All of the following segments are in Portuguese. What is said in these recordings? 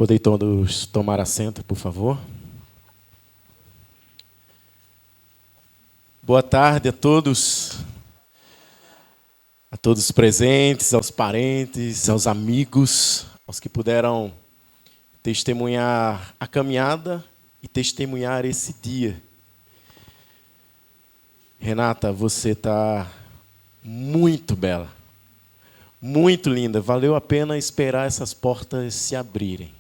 Podem todos tomar assento, por favor. Boa tarde a todos os presentes, aos parentes, aos amigos, aos que puderam testemunhar a caminhada e testemunhar esse dia. Renata, você está muito bela, muito linda. Valeu a pena esperar essas portas se abrirem.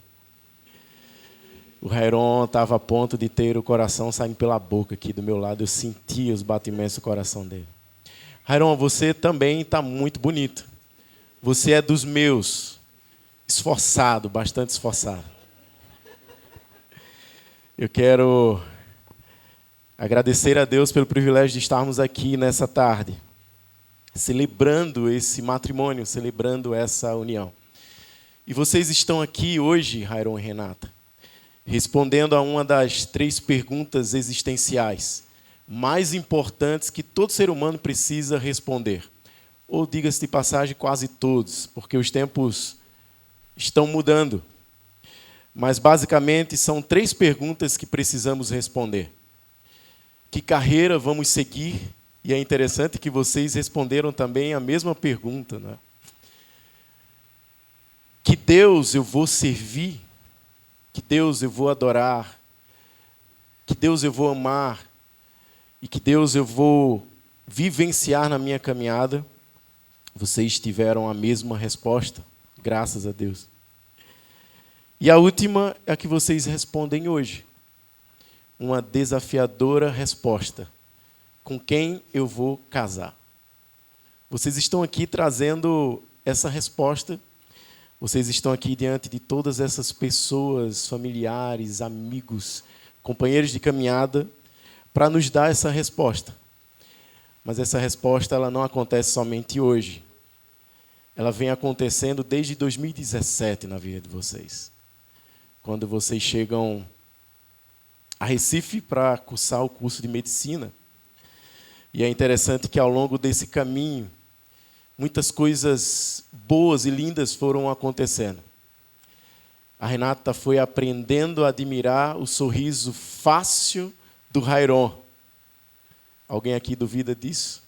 O Rairon estava a ponto de ter o coração saindo pela boca aqui do meu lado. Eu sentia os batimentos do coração dele. Rairon, você também está muito bonito. Você é dos meus. Esforçado, bastante esforçado. Eu quero agradecer a Deus pelo privilégio de estarmos aqui nessa tarde, celebrando esse matrimônio, celebrando essa união. E vocês estão aqui hoje, Rairon e Renata, respondendo a uma das 3 perguntas existenciais mais importantes que todo ser humano precisa responder. Ou, diga-se de passagem, quase todos, porque os tempos estão mudando. Mas, basicamente, são 3 perguntas que precisamos responder. Que carreira vamos seguir? E é interessante que vocês responderam também a mesma pergunta, né? Que Deus eu vou servir? Que Deus eu vou adorar? Que Deus eu vou amar? E que Deus eu vou vivenciar na minha caminhada? Vocês tiveram a mesma resposta, graças a Deus. E a última é a que vocês respondem hoje. Uma desafiadora resposta. Com quem eu vou casar? Vocês estão aqui trazendo essa resposta. Vocês estão aqui diante de todas essas pessoas, familiares, amigos, companheiros de caminhada, para nos dar essa resposta. Mas essa resposta ela não acontece somente hoje. Ela vem acontecendo desde 2017 na vida de vocês. Quando vocês chegam a Recife para cursar o curso de medicina. E é interessante que ao longo desse caminho, muitas coisas boas e lindas foram acontecendo. A Renata foi aprendendo a admirar o sorriso fácil do Rairon. Alguém aqui duvida disso?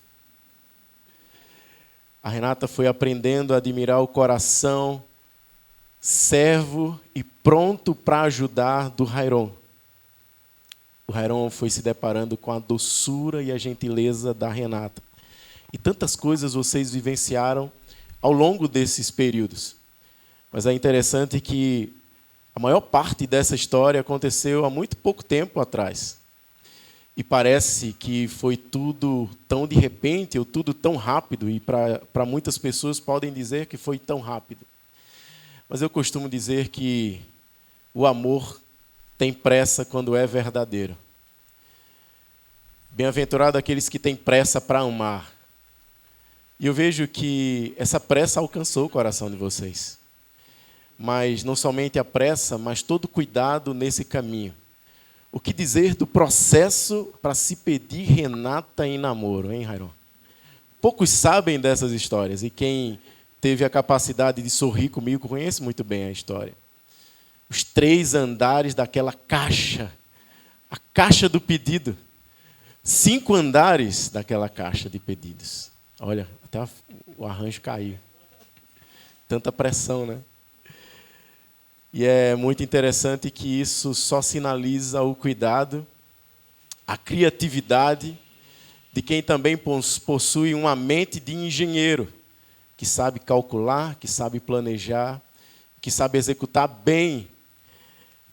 A Renata foi aprendendo a admirar o coração servo e pronto para ajudar do Rairon. O Rairon foi se deparando com a doçura e a gentileza da Renata. E tantas coisas vocês vivenciaram ao longo desses períodos. Mas é interessante que a maior parte dessa história aconteceu há muito pouco tempo atrás. E parece que foi tudo tão de repente, ou tudo tão rápido, e para muitas pessoas podem dizer que foi tão rápido. Mas eu costumo dizer que o amor tem pressa quando é verdadeiro. Bem-aventurado aqueles que têm pressa para amar. E eu vejo que essa pressa alcançou o coração de vocês. Mas não somente a pressa, mas todo cuidado nesse caminho. O que dizer do processo para se pedir Renata em namoro, hein, Rairon? Poucos sabem dessas histórias, e quem teve a capacidade de sorrir comigo conhece muito bem a história. Os 3 andares daquela caixa, a caixa do pedido. 5 andares daquela caixa de pedidos. Olha, até o arranjo caiu. Tanta pressão, né? E é muito interessante que isso só sinaliza o cuidado, a criatividade de quem também possui uma mente de engenheiro, que sabe calcular, que sabe planejar, que sabe executar bem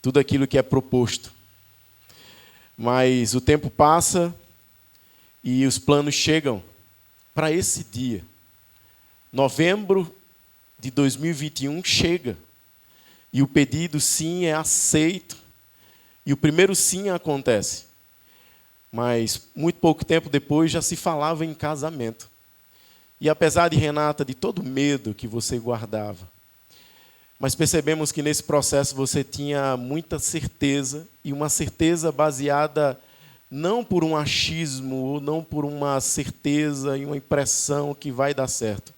tudo aquilo que é proposto. Mas o tempo passa e os planos chegam para esse dia. Novembro de 2021 chega. E o pedido sim é aceito. E o primeiro sim acontece. Mas muito pouco tempo depois já se falava em casamento. E apesar de Renata, de todo o medo que você guardava, mas percebemos que nesse processo você tinha muita certeza, e uma certeza baseada não por um achismo, ou não por uma certeza e uma impressão que vai dar certo,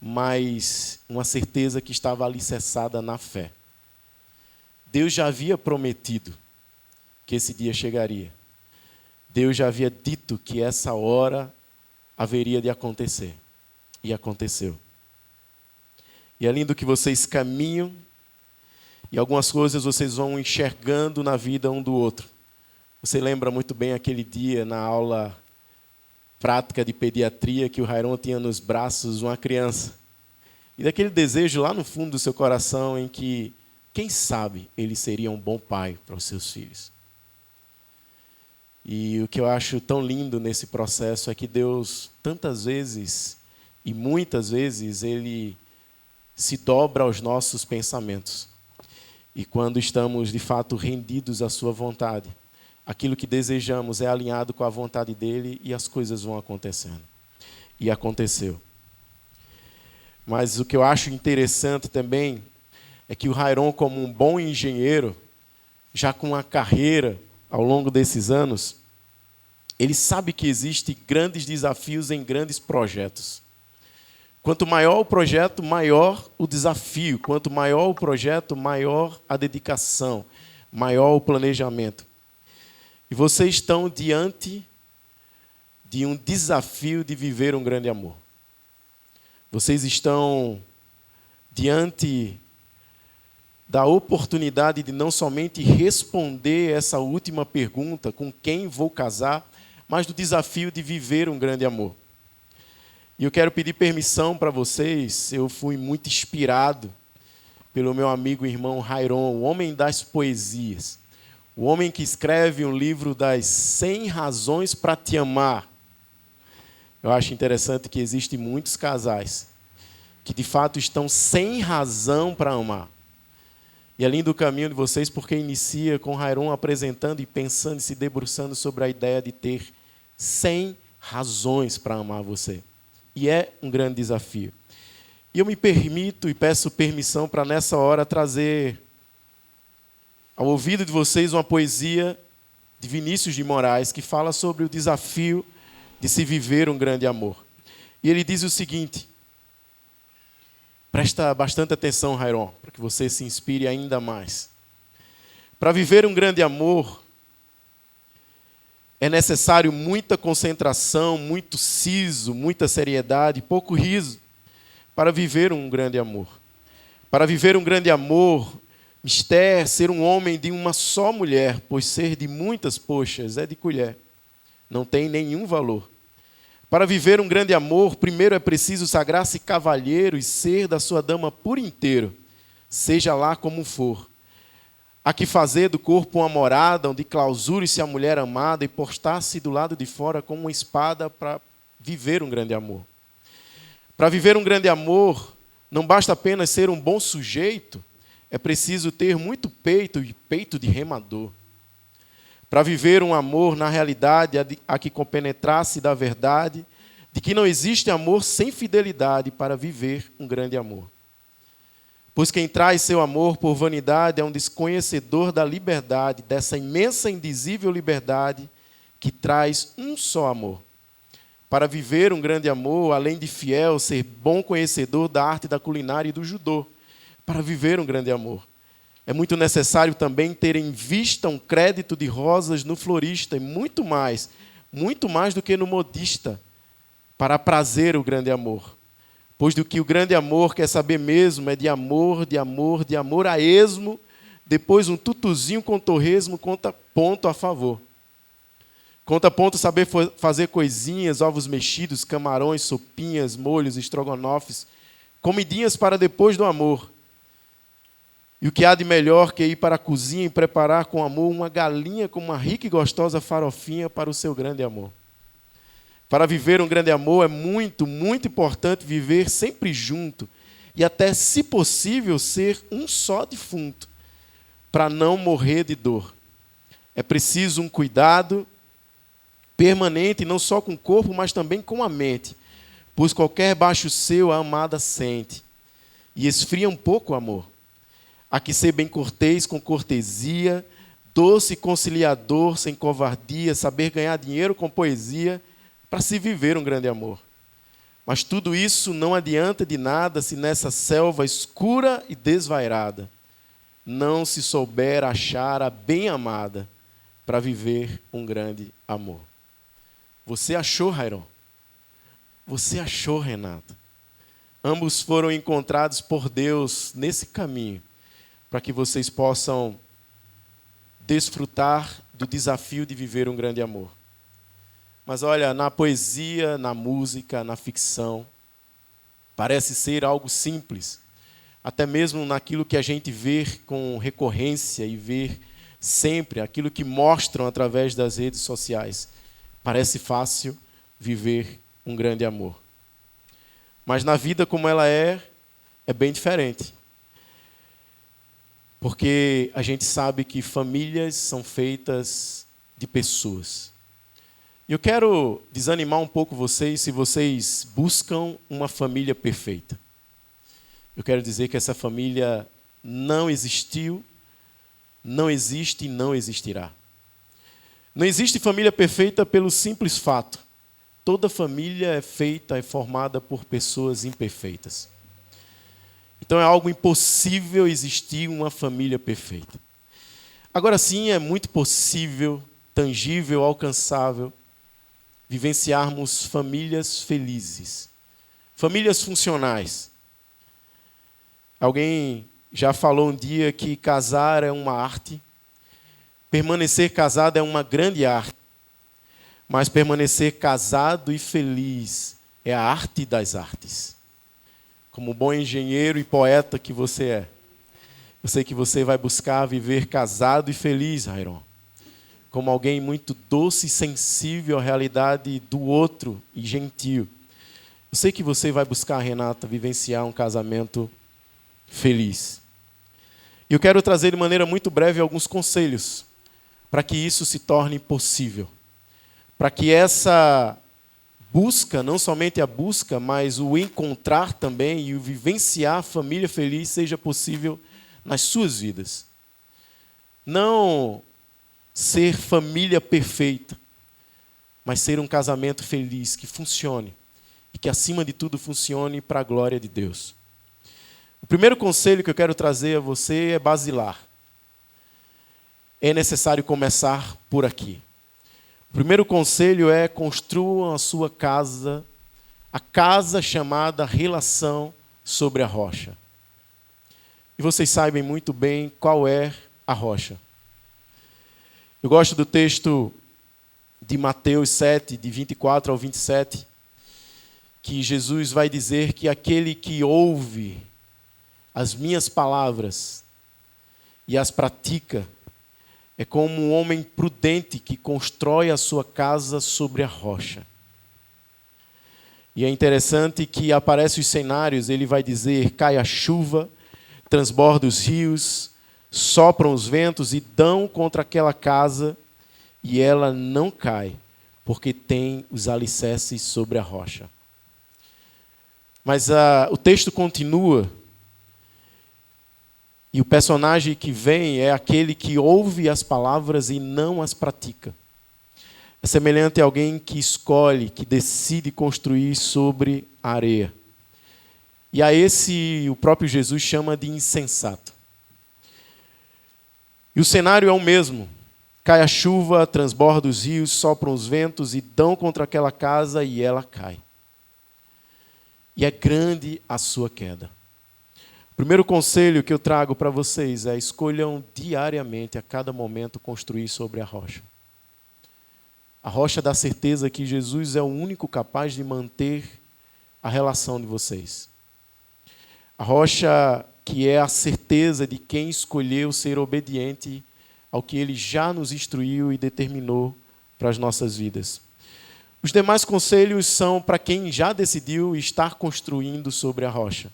mas uma certeza que estava alicerçada na fé. Deus já havia prometido que esse dia chegaria. Deus já havia dito que essa hora haveria de acontecer. E aconteceu. E é lindo que vocês caminham e algumas coisas vocês vão enxergando na vida um do outro. Você lembra muito bem aquele dia na aula prática de pediatria que o Rairon tinha nos braços uma criança. E daquele desejo lá no fundo do seu coração em que, quem sabe, ele seria um bom pai para os seus filhos. E o que eu acho tão lindo nesse processo é que Deus, tantas vezes e muitas vezes, Ele se dobra aos nossos pensamentos. E quando estamos, de fato, rendidos à sua vontade, aquilo que desejamos é alinhado com a vontade dEle e as coisas vão acontecendo. E aconteceu. Mas o que eu acho interessante também é que o Rairon, como um bom engenheiro, já com uma carreira ao longo desses anos, ele sabe que existem grandes desafios em grandes projetos. Quanto maior o projeto, maior o desafio. Quanto maior o projeto, maior a dedicação, maior o planejamento. E vocês estão diante de um desafio de viver um grande amor. Vocês estão diante da oportunidade de não somente responder essa última pergunta, com quem vou casar, mas do desafio de viver um grande amor. E eu quero pedir permissão para vocês, eu fui muito inspirado pelo meu amigo e irmão Rairon, o homem das poesias, o homem que escreve um livro das 100 razões para te amar. Eu acho interessante que existem muitos casais que de fato estão sem razão para amar. E é lindo o caminho de vocês porque inicia com Rairon apresentando e pensando e se debruçando sobre a ideia de ter 100 razões para amar você. E é um grande desafio. E eu me permito e peço permissão para nessa hora trazer ao ouvido de vocês uma poesia de Vinícius de Moraes que fala sobre o desafio de se viver um grande amor. E ele diz o seguinte, presta bastante atenção, Rairon, para que você se inspire ainda mais. Para viver um grande amor, é necessário muita concentração, muito siso, muita seriedade, pouco riso, para viver um grande amor. Para viver um grande amor, mister ser um homem de uma só mulher, pois ser de muitas poxas é de colher. Não tem nenhum valor. Para viver um grande amor, primeiro é preciso sagrar-se cavalheiro e ser da sua dama por inteiro, seja lá como for. Há que fazer do corpo uma morada, onde clausure-se a mulher amada e postar-se do lado de fora com uma espada para viver um grande amor. Para viver um grande amor, não basta apenas ser um bom sujeito, é preciso ter muito peito e peito de remador. Para viver um amor, na realidade, há que compenetrasse da verdade, de que não existe amor sem fidelidade para viver um grande amor. Pois quem traz seu amor por vanidade é um desconhecedor da liberdade, dessa imensa indizível liberdade que traz um só amor. Para viver um grande amor, além de fiel, ser bom conhecedor da arte da culinária e do judô. Para viver um grande amor. É muito necessário também ter em vista um crédito de rosas no florista e muito mais do que no modista, para prazer o grande amor. Pois do que o grande amor quer saber mesmo é de amor, de amor, de amor a esmo, depois um tutuzinho com torresmo conta ponto a favor. Conta ponto saber fazer coisinhas, ovos mexidos, camarões, sopinhas, molhos, estrogonofes, comidinhas para depois do amor. E o que há de melhor que ir para a cozinha e preparar com amor uma galinha com uma rica e gostosa farofinha para o seu grande amor. Para viver um grande amor é muito, muito importante viver sempre junto e até, se possível, ser um só defunto, para não morrer de dor. É preciso um cuidado permanente, não só com o corpo, mas também com a mente, pois qualquer baixo seu a amada sente e esfria um pouco o amor. Há que ser bem cortês com cortesia, doce e conciliador sem covardia, saber ganhar dinheiro com poesia, para se viver um grande amor. Mas tudo isso não adianta de nada se nessa selva escura e desvairada não se souber achar a bem-amada para viver um grande amor. Você achou, Rairon? Você achou, Renata? Ambos foram encontrados por Deus nesse caminho, para que vocês possam desfrutar do desafio de viver um grande amor. Mas olha, na poesia, na música, na ficção, parece ser algo simples. Até mesmo naquilo que a gente vê com recorrência e vê sempre, aquilo que mostram através das redes sociais. Parece fácil viver um grande amor. Mas na vida como ela é bem diferente. Porque a gente sabe que famílias são feitas de pessoas. E eu quero desanimar um pouco vocês se vocês buscam uma família perfeita. Eu quero dizer que essa família não existiu, não existe e não existirá. Não existe família perfeita pelo simples fato. Toda família é formada por pessoas imperfeitas. Então é algo impossível existir uma família perfeita. Agora sim, é muito possível, tangível, alcançável, vivenciarmos famílias felizes, famílias funcionais. Alguém já falou um dia que casar é uma arte, permanecer casado é uma grande arte, mas permanecer casado e feliz é a arte das artes. Como bom engenheiro e poeta que você é, eu sei que você vai buscar viver casado e feliz, Rairon. Como alguém muito doce e sensível à realidade do outro e gentil. Eu sei que você vai buscar, Renata, vivenciar um casamento feliz. E eu quero trazer de maneira muito breve alguns conselhos para que isso se torne possível. Para que essa busca, não somente a busca, mas o encontrar também e o vivenciar a família feliz seja possível nas suas vidas. Não ser família perfeita, mas ser um casamento feliz, que funcione. E que, acima de tudo, funcione para a glória de Deus. O primeiro conselho que eu quero trazer a você é basilar. É necessário começar por aqui. O primeiro conselho é: construam a sua casa, a casa chamada relação sobre a rocha. E vocês sabem muito bem qual é a rocha. Eu gosto do texto de Mateus 7, de 24 ao 27, que Jesus vai dizer que aquele que ouve as minhas palavras e as pratica é como um homem prudente que constrói a sua casa sobre a rocha. E é interessante que aparecem os cenários, ele vai dizer: cai a chuva, transborda os rios, sopram os ventos e dão contra aquela casa, e ela não cai, porque tem os alicerces sobre a rocha. Mas o texto continua, e o personagem que vem é aquele que ouve as palavras e não as pratica. É semelhante a alguém que escolhe, que decide construir sobre a areia. E a esse o próprio Jesus chama de insensato. E o cenário é o mesmo. Cai a chuva, transborda os rios, sopram os ventos e dão contra aquela casa e ela cai. E é grande a sua queda. O primeiro conselho que eu trago para vocês é: escolham diariamente, a cada momento, construir sobre a rocha. A rocha da certeza que Jesus é o único capaz de manter a relação de vocês. A rocha que é a certeza de quem escolheu ser obediente ao que Ele já nos instruiu e determinou para as nossas vidas. Os demais conselhos são para quem já decidiu estar construindo sobre a rocha.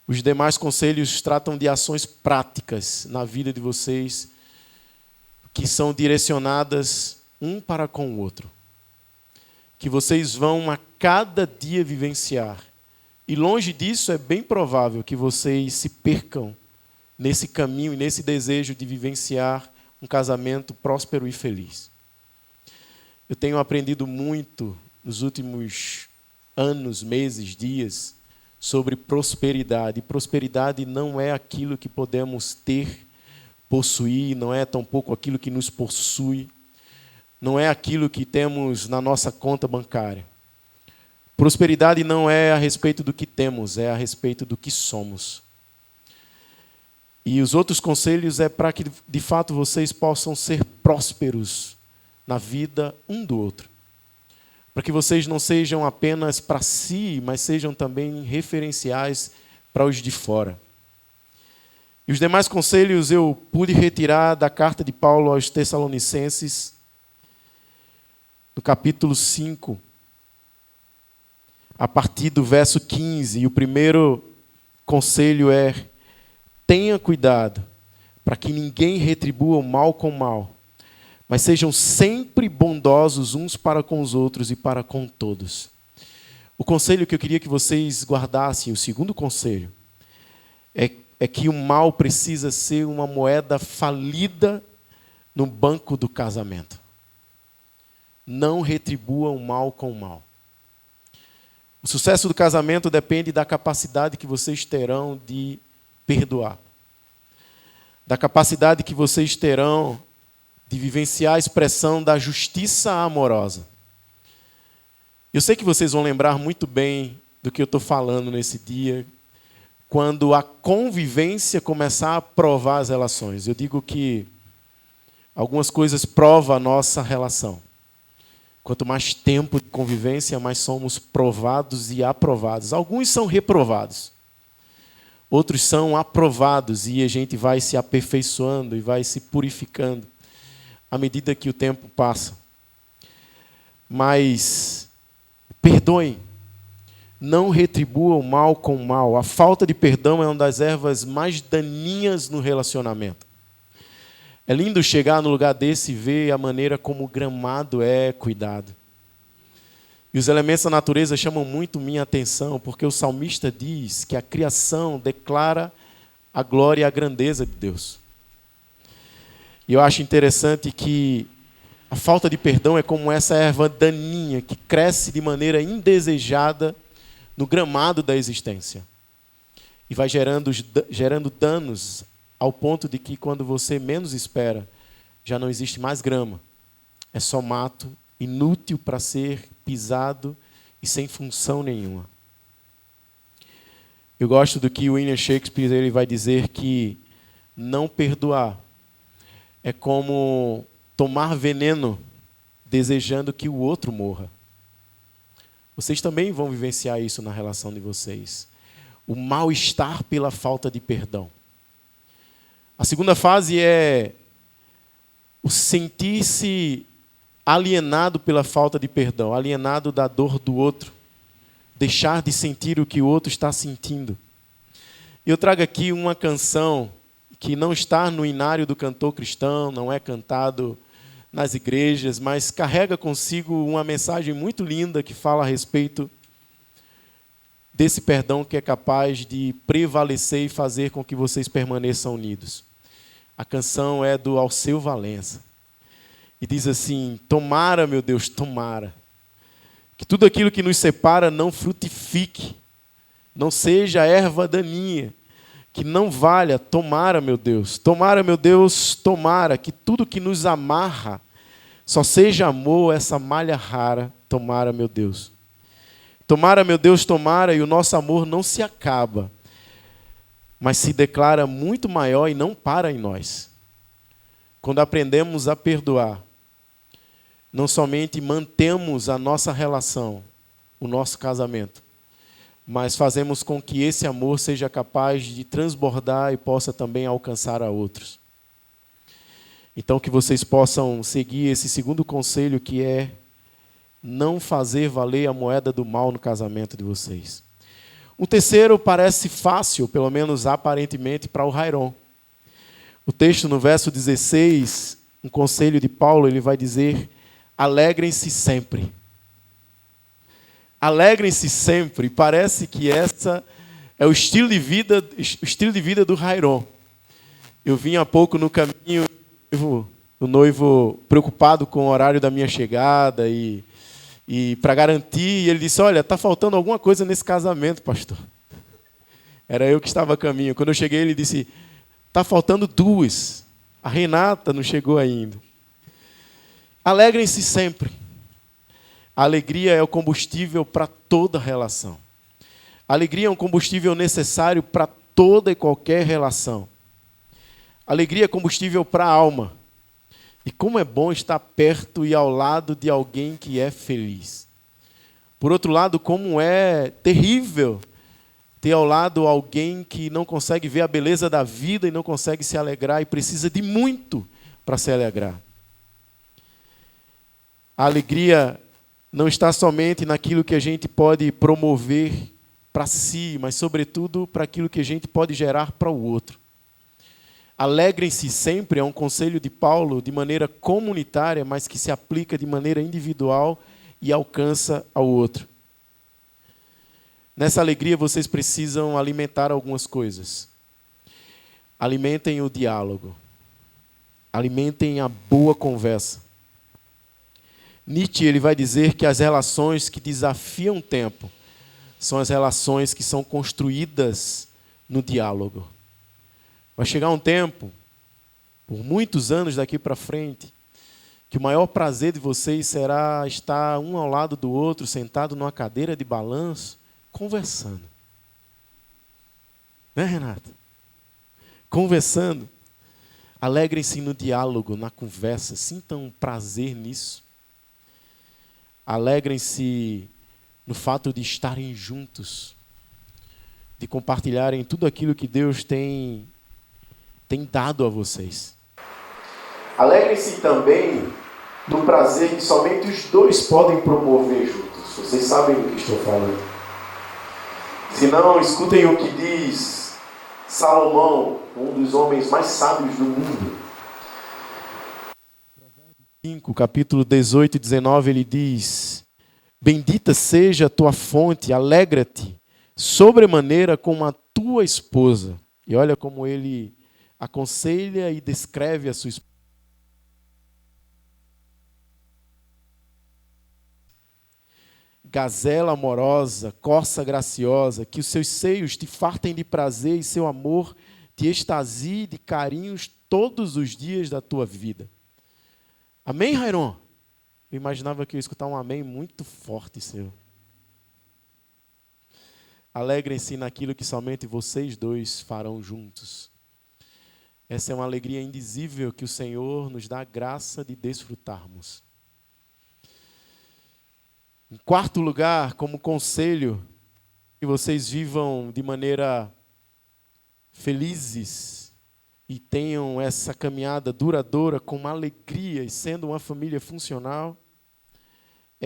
Os demais conselhos tratam de ações práticas na vida de vocês, que são direcionadas um para com o outro. Que vocês vão a cada dia vivenciar. E longe disso, é bem provável que vocês se percam nesse caminho e nesse desejo de vivenciar um casamento próspero e feliz. Eu tenho aprendido muito nos últimos anos, meses, dias, sobre prosperidade. Prosperidade não é aquilo que podemos ter, possuir, não é tampouco aquilo que nos possui, não é aquilo que temos na nossa conta bancária. Prosperidade não é a respeito do que temos, é a respeito do que somos. E os outros conselhos é para que, de fato, vocês possam ser prósperos na vida um do outro. Para que vocês não sejam apenas para si, mas sejam também referenciais para os de fora. E os demais conselhos eu pude retirar da carta de Paulo aos Tessalonicenses, no capítulo 5, a partir do verso 15. E o primeiro conselho é: tenha cuidado para que ninguém retribua o mal com o mal, mas sejam sempre bondosos uns para com os outros e para com todos. O conselho que eu queria que vocês guardassem, o segundo conselho, é que o mal precisa ser uma moeda falida no banco do casamento. Não retribua o mal com o mal. O sucesso do casamento depende da capacidade que vocês terão de perdoar, da capacidade que vocês terão de vivenciar a expressão da justiça amorosa. Eu sei que vocês vão lembrar muito bem do que eu estou falando nesse dia, quando a convivência começar a provar as relações. Eu digo que algumas coisas provam a nossa relação. Quanto mais tempo de convivência, mais somos provados e aprovados. Alguns são reprovados, outros são aprovados, e a gente vai se aperfeiçoando e vai se purificando à medida que o tempo passa. Mas perdoem, não retribua o mal com o mal. A falta de perdão é uma das ervas mais daninhas no relacionamento. É lindo chegar no lugar desse e ver a maneira como o gramado é cuidado. E os elementos da natureza chamam muito minha atenção, porque o salmista diz que a criação declara a glória e a grandeza de Deus. E eu acho interessante que a falta de perdão é como essa erva daninha que cresce de maneira indesejada no gramado da existência. E vai gerando danos ao ponto de que, quando você menos espera, já não existe mais grama. É só mato, inútil para ser pisado e sem função nenhuma. Eu gosto do que William Shakespeare ele vai dizer, que não perdoar é como tomar veneno desejando que o outro morra. Vocês também vão vivenciar isso na relação de vocês. O mal-estar pela falta de perdão. A segunda fase é o sentir-se alienado pela falta de perdão, alienado da dor do outro, deixar de sentir o que o outro está sentindo. Eu trago aqui uma canção que não está no inário do cantor cristão, não é cantado nas igrejas, mas carrega consigo uma mensagem muito linda que fala a respeito desse perdão que é capaz de prevalecer e fazer com que vocês permaneçam unidos. A canção é do Alceu Valença. E diz assim: tomara, meu Deus, tomara, que tudo aquilo que nos separa não frutifique, não seja erva daninha, que não valha. Tomara, meu Deus, tomara, que tudo que nos amarra só seja amor, essa malha rara. Tomara, meu Deus. Tomara, meu Deus, tomara, e o nosso amor não se acaba, mas se declara muito maior e não para em nós. Quando aprendemos a perdoar, não somente mantemos a nossa relação, o nosso casamento, mas fazemos com que esse amor seja capaz de transbordar e possa também alcançar a outros. Então, que vocês possam seguir esse segundo conselho, que é não fazer valer a moeda do mal no casamento de vocês. O terceiro parece fácil, pelo menos aparentemente, para o Rairon. O texto, no verso 16, um conselho de Paulo, ele vai dizer: alegrem-se sempre. Alegrem-se sempre. Parece que essa é o estilo de vida do Rairon. Eu vim há pouco no caminho, o noivo preocupado com o horário da minha chegada e para garantir, ele disse: olha, está faltando alguma coisa nesse casamento, pastor. Era eu que estava a caminho. Quando eu cheguei, ele disse, está faltando 2. A Renata não chegou ainda. Alegrem-se sempre. A alegria é o combustível para toda relação. A alegria é um combustível necessário para toda e qualquer relação. A alegria é combustível para a alma. E como é bom estar perto e ao lado de alguém que é feliz. Por outro lado, como é terrível ter ao lado alguém que não consegue ver a beleza da vida e não consegue se alegrar e precisa de muito para se alegrar. A alegria não está somente naquilo que a gente pode promover para si, mas, sobretudo, para aquilo que a gente pode gerar para o outro. Alegrem-se sempre é um conselho de Paulo de maneira comunitária, mas que se aplica de maneira individual e alcança ao outro. Nessa alegria, vocês precisam alimentar algumas coisas. Alimentem o diálogo. Alimentem a boa conversa. Nietzsche ele vai dizer que as relações que desafiam o tempo são as relações que são construídas no diálogo. Vai chegar um tempo, por muitos anos daqui para frente, que o maior prazer de vocês será estar um ao lado do outro, sentado numa cadeira de balanço, conversando. Né, Renata? Conversando. Alegrem-se no diálogo, na conversa. Sintam prazer nisso. Alegrem-se no fato de estarem juntos, de compartilharem tudo aquilo que Deus tem dado a vocês. Alegrem-se também no prazer que somente os dois podem promover juntos. Vocês sabem do que estou falando. Se não, escutem o que diz Salomão, um dos homens mais sábios do mundo. 5, capítulo 18 e 19, ele diz: bendita seja a tua fonte, alegra-te sobremaneira com a tua esposa. E olha como ele aconselha e descreve a sua esposa. Gazela amorosa, corça graciosa, que os seus seios te fartem de prazer e seu amor te extasie de carinhos todos os dias da tua vida. Amém, Rairon? Eu imaginava que eu ia escutar um amém muito forte, Senhor. Alegrem-se naquilo que somente vocês dois farão juntos. Essa é uma alegria indizível que o Senhor nos dá a graça de desfrutarmos. Em quarto lugar, como conselho, que vocês vivam de maneira felizes e tenham essa caminhada duradoura com uma alegria e sendo uma família funcional,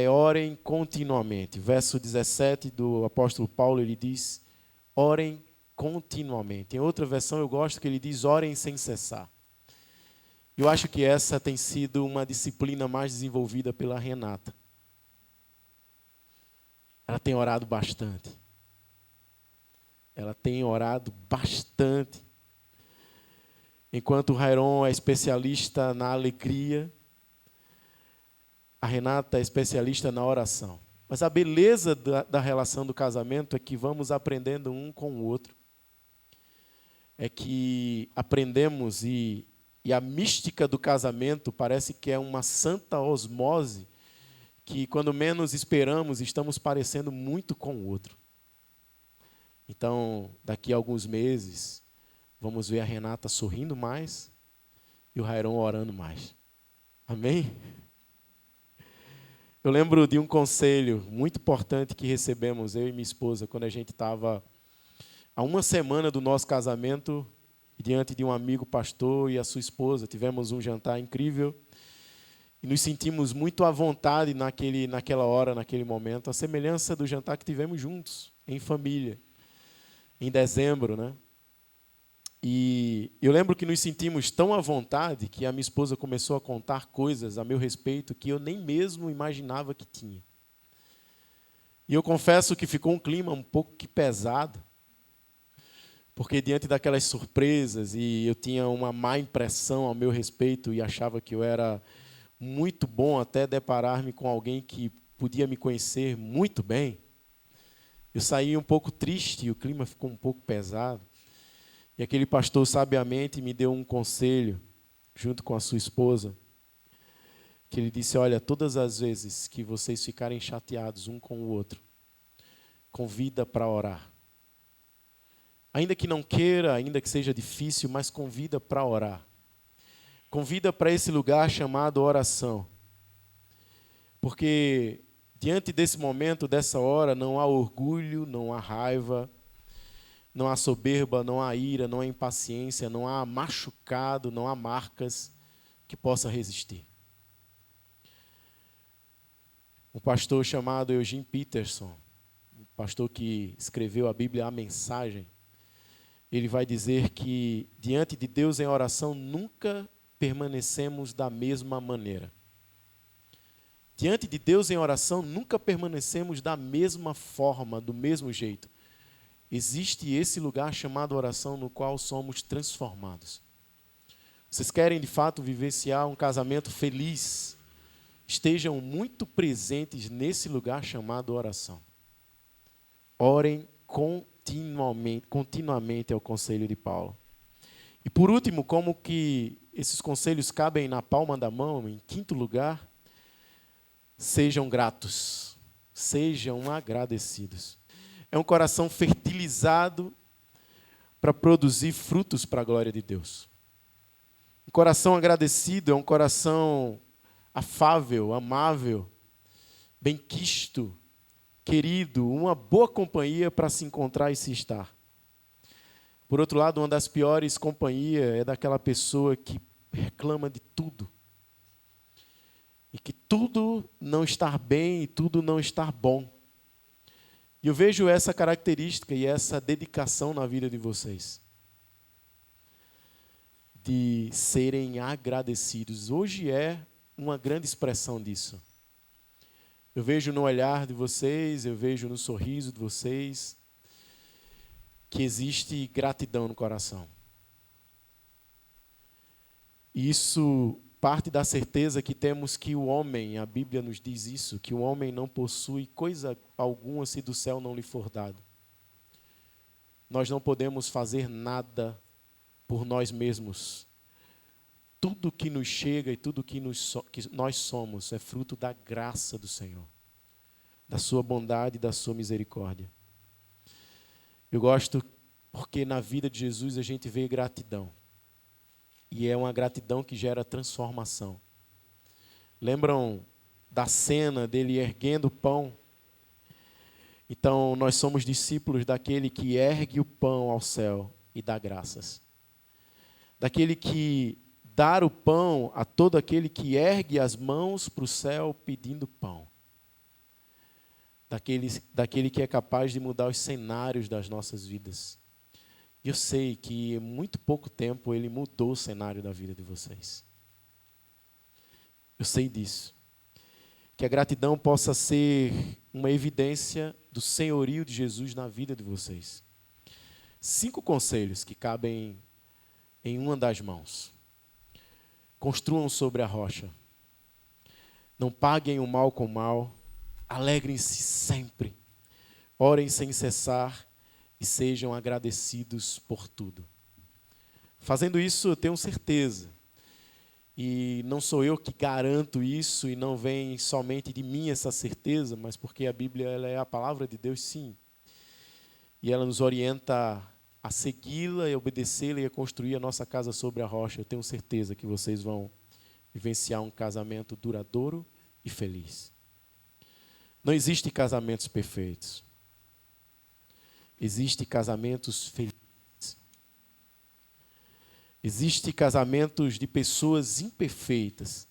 orem continuamente. Verso 17 do apóstolo Paulo, ele diz, orem continuamente. Em outra versão eu gosto que ele diz, orem sem cessar. Eu acho que essa tem sido uma disciplina mais desenvolvida pela Renata. Ela tem orado bastante. Ela tem orado bastante. Enquanto o Rairon é especialista na alegria, a Renata é especialista na oração. Mas a beleza da relação do casamento é que vamos aprendendo um com o outro. É que aprendemos e a mística do casamento parece que é uma santa osmose que quando menos esperamos, estamos parecendo muito com o outro. Então, daqui a alguns meses, vamos ver a Renata sorrindo mais e o Rairon orando mais. Amém? Eu lembro de um conselho muito importante que recebemos, eu e minha esposa, quando a gente estava há uma semana do nosso casamento, diante de um amigo pastor e a sua esposa. Tivemos um jantar incrível. E nos sentimos muito à vontade naquela hora, naquele momento, a semelhança do jantar que tivemos juntos, em família, em dezembro, né? E eu lembro que nos sentimos tão à vontade que a minha esposa começou a contar coisas a meu respeito que eu nem mesmo imaginava que tinha. E eu confesso que ficou um clima um pouco que pesado, porque diante daquelas surpresas, e eu tinha uma má impressão ao meu respeito e achava que eu era muito bom até deparar-me com alguém que podia me conhecer muito bem. Eu saí um pouco triste, o clima ficou um pouco pesado. E aquele pastor sabiamente me deu um conselho, junto com a sua esposa, que ele disse: olha, todas as vezes que vocês ficarem chateados um com o outro, convida para orar. Ainda que não queira, ainda que seja difícil, mas convida para orar. Convida para esse lugar chamado oração. Porque diante desse momento, dessa hora, não há orgulho, não há raiva, não há soberba, não há ira, não há impaciência, não há machucado, não há marcas que possa resistir. Um pastor chamado Eugene Peterson, um pastor que escreveu a Bíblia, A Mensagem, ele vai dizer que diante de Deus em oração nunca permanecemos da mesma maneira. Diante de Deus em oração nunca permanecemos da mesma forma, do mesmo jeito. Existe esse lugar chamado oração no qual somos transformados. Vocês querem de fato vivenciar um casamento feliz? Estejam muito presentes nesse lugar chamado oração. Orem continuamente é o conselho de Paulo. E por último, como que esses conselhos cabem na palma da mão, em quinto lugar, sejam gratos, sejam agradecidos. É um coração fertilizado para produzir frutos para a glória de Deus. Um coração agradecido é um coração afável, amável, benquisto, querido, uma boa companhia para se encontrar e se estar. Por outro lado, uma das piores companhias é daquela pessoa que reclama de tudo. E que tudo não está bem e tudo não está bom. E eu vejo essa característica e essa dedicação na vida de vocês. De serem agradecidos. Hoje é uma grande expressão disso. Eu vejo no olhar de vocês, eu vejo no sorriso de vocês, que existe gratidão no coração. E isso parte da certeza que temos que o homem, a Bíblia nos diz isso, que o homem não possui coisa alguma se do céu não lhe for dado. Nós não podemos fazer nada por nós mesmos. Tudo que nos chega e tudo que nós somos é fruto da graça do Senhor, da sua bondade e da sua misericórdia. Eu gosto porque na vida de Jesus a gente vê gratidão. E é uma gratidão que gera transformação. Lembram da cena dele erguendo o pão? Então, nós somos discípulos daquele que ergue o pão ao céu e dá graças. Daquele que dá o pão a todo aquele que ergue as mãos para o céu pedindo pão. Daquele que é capaz de mudar os cenários das nossas vidas. E eu sei que em muito pouco tempo ele mudou o cenário da vida de vocês. Eu sei disso. Que a gratidão possa ser uma evidência do senhorio de Jesus na vida de vocês. 5 conselhos que cabem em uma das mãos. Construam sobre a rocha. Não paguem o mal com o mal. Alegrem-se sempre. Orem sem cessar. E sejam agradecidos por tudo. Fazendo isso, eu tenho certeza. E não sou eu que garanto isso e não vem somente de mim essa certeza, mas porque a Bíblia ela é a palavra de Deus, sim. E ela nos orienta a segui-la e obedecê-la e a construir a nossa casa sobre a rocha. Eu tenho certeza que vocês vão vivenciar um casamento duradouro e feliz. Não existem casamentos perfeitos. Existem casamentos felizes. Existem casamentos de pessoas imperfeitas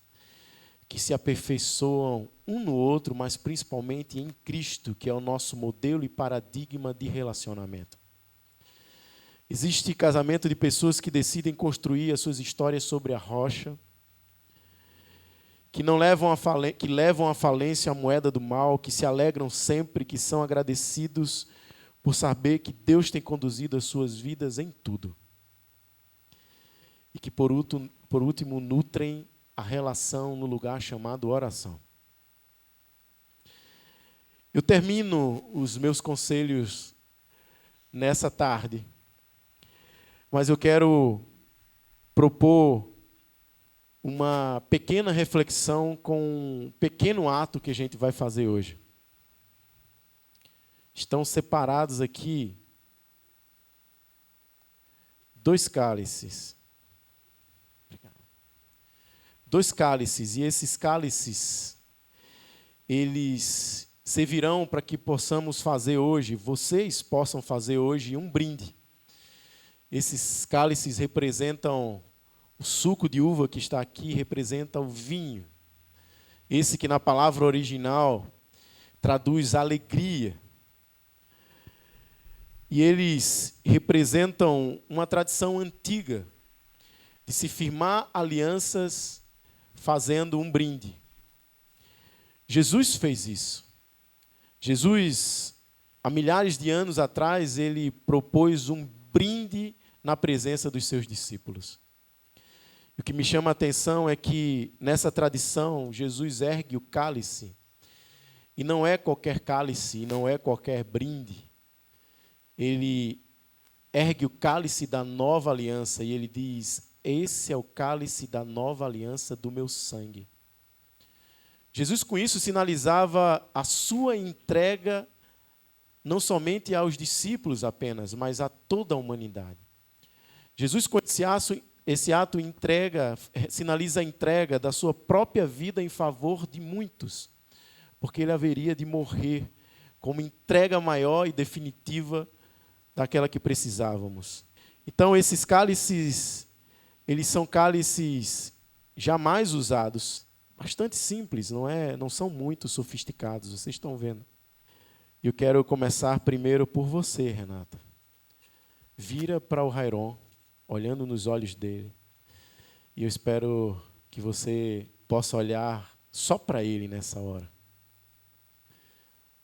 que se aperfeiçoam um no outro, mas principalmente em Cristo, que é o nosso modelo e paradigma de relacionamento. Existe casamento de pessoas que decidem construir as suas histórias sobre a rocha, que levam à falência a moeda do mal, que se alegram sempre, que são agradecidos por saber que Deus tem conduzido as suas vidas em tudo. E que, por último, nutrem a relação no lugar chamado oração. Eu termino os meus conselhos nessa tarde, mas eu quero propor uma pequena reflexão com um pequeno ato que a gente vai fazer hoje. Estão separados aqui 2 cálices. 2 cálices, e esses cálices, eles servirão para que possamos fazer hoje, vocês possam fazer hoje um brinde. Esses cálices representam o suco de uva que está aqui, representa o vinho. Esse que na palavra original traduz alegria. E eles representam uma tradição antiga de se firmar alianças fazendo um brinde. Jesus fez isso. Jesus, há milhares de anos atrás, ele propôs um brinde na presença dos seus discípulos. O que me chama a atenção é que, nessa tradição, Jesus ergue o cálice. E não é qualquer cálice, não é qualquer brinde. Ele ergue o cálice da nova aliança e ele diz: esse é o cálice da nova aliança do meu sangue. Jesus com isso sinalizava a sua entrega não somente aos discípulos apenas, mas a toda a humanidade. Jesus com esse ato sinaliza a entrega da sua própria vida em favor de muitos, porque ele haveria de morrer como entrega maior e definitiva daquela que precisávamos. Então esses cálices, eles são cálices jamais usados, bastante simples, não são muito sofisticados, vocês estão vendo. Eu quero começar primeiro por você, Renata. Vira para o Rairon, olhando nos olhos dele, e eu espero que você possa olhar só para ele nessa hora.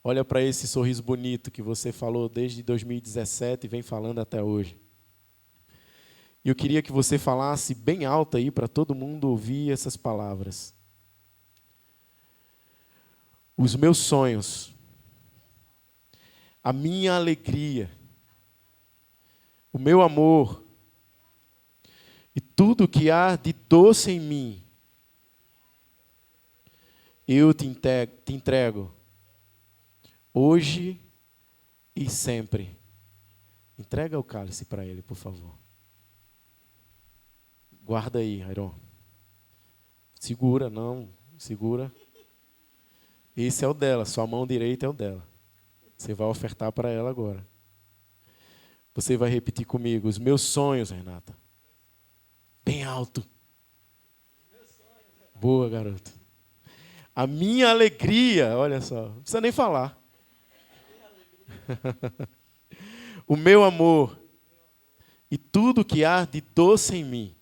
Olha para esse sorriso bonito que você falou desde 2017 e vem falando até hoje. E eu queria que você falasse bem alto aí para todo mundo ouvir essas palavras. Os meus sonhos, a minha alegria, o meu amor e tudo que há de doce em mim, eu te entrego hoje e sempre. Entrega o cálice para ele, por favor. Guarda aí, Rairon. Segura. Esse é o dela, sua mão direita é o dela. Você vai ofertar para ela agora. Você vai repetir comigo: os meus sonhos, Renata. Bem alto. Boa, garoto. A minha alegria, olha só, não precisa nem falar. O meu amor e tudo que há de doce em mim,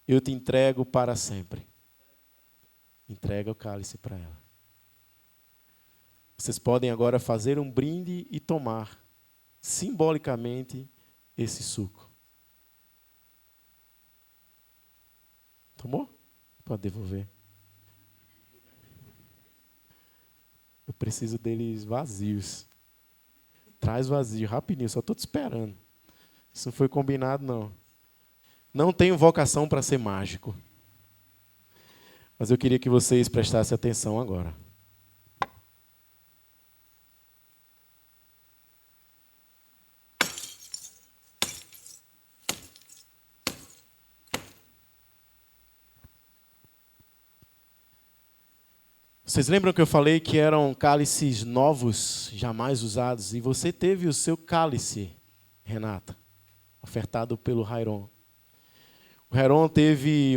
eu te entrego para sempre. Entrega o cálice para ela. Vocês podem agora fazer um brinde e tomar, simbolicamente, esse suco. Tomou? Pode devolver. Eu preciso deles vazios. Traz vazio, rapidinho, só estou te esperando. Isso não foi combinado, não. Não tenho vocação para ser mágico. Mas eu queria que vocês prestassem atenção agora. Vocês lembram que eu falei que eram cálices novos, jamais usados? E você teve o seu cálice, Renata, ofertado pelo Rairon. O Rairon teve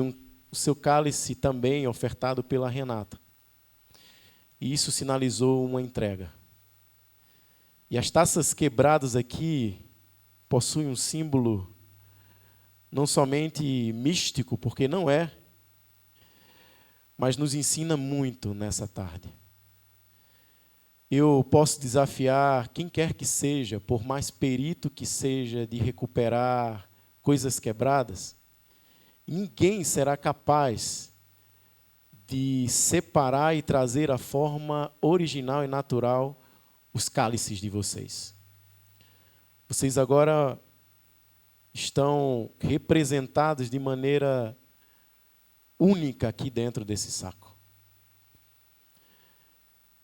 o seu cálice também ofertado pela Renata. E isso sinalizou uma entrega. E as taças quebradas aqui possuem um símbolo não somente místico, porque não é, mas nos ensina muito nessa tarde. Eu posso desafiar quem quer que seja, por mais perito que seja, de recuperar coisas quebradas. Ninguém será capaz de separar e trazer à forma original e natural os cálices de vocês. Vocês agora estão representados de maneira única aqui dentro desse saco.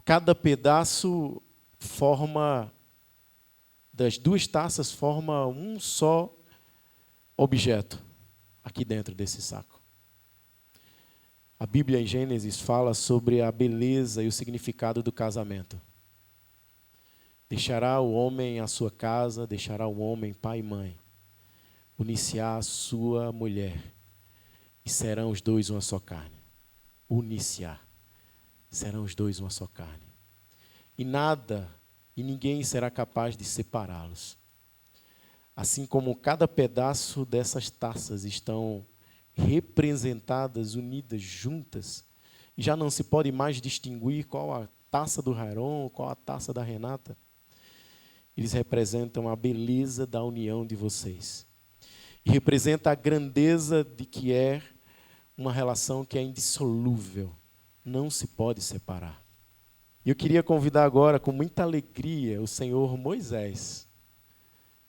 Cada pedaço das duas taças forma um só objeto aqui dentro desse saco. A Bíblia em Gênesis fala sobre a beleza e o significado do casamento. Deixará o homem a sua casa, deixará o homem pai e mãe, unir-se-á a sua mulher, e serão os dois uma só carne. Unir-se-á, serão os dois uma só carne. E nada e ninguém será capaz de separá-los. Assim como cada pedaço dessas taças estão representadas, unidas, juntas, e já não se pode mais distinguir qual a taça do Rairon, qual a taça da Renata. Eles representam a beleza da união de vocês. E representa a grandeza de que é uma relação que é indissolúvel, não se pode separar. E eu queria convidar agora, com muita alegria, o senhor Moisés.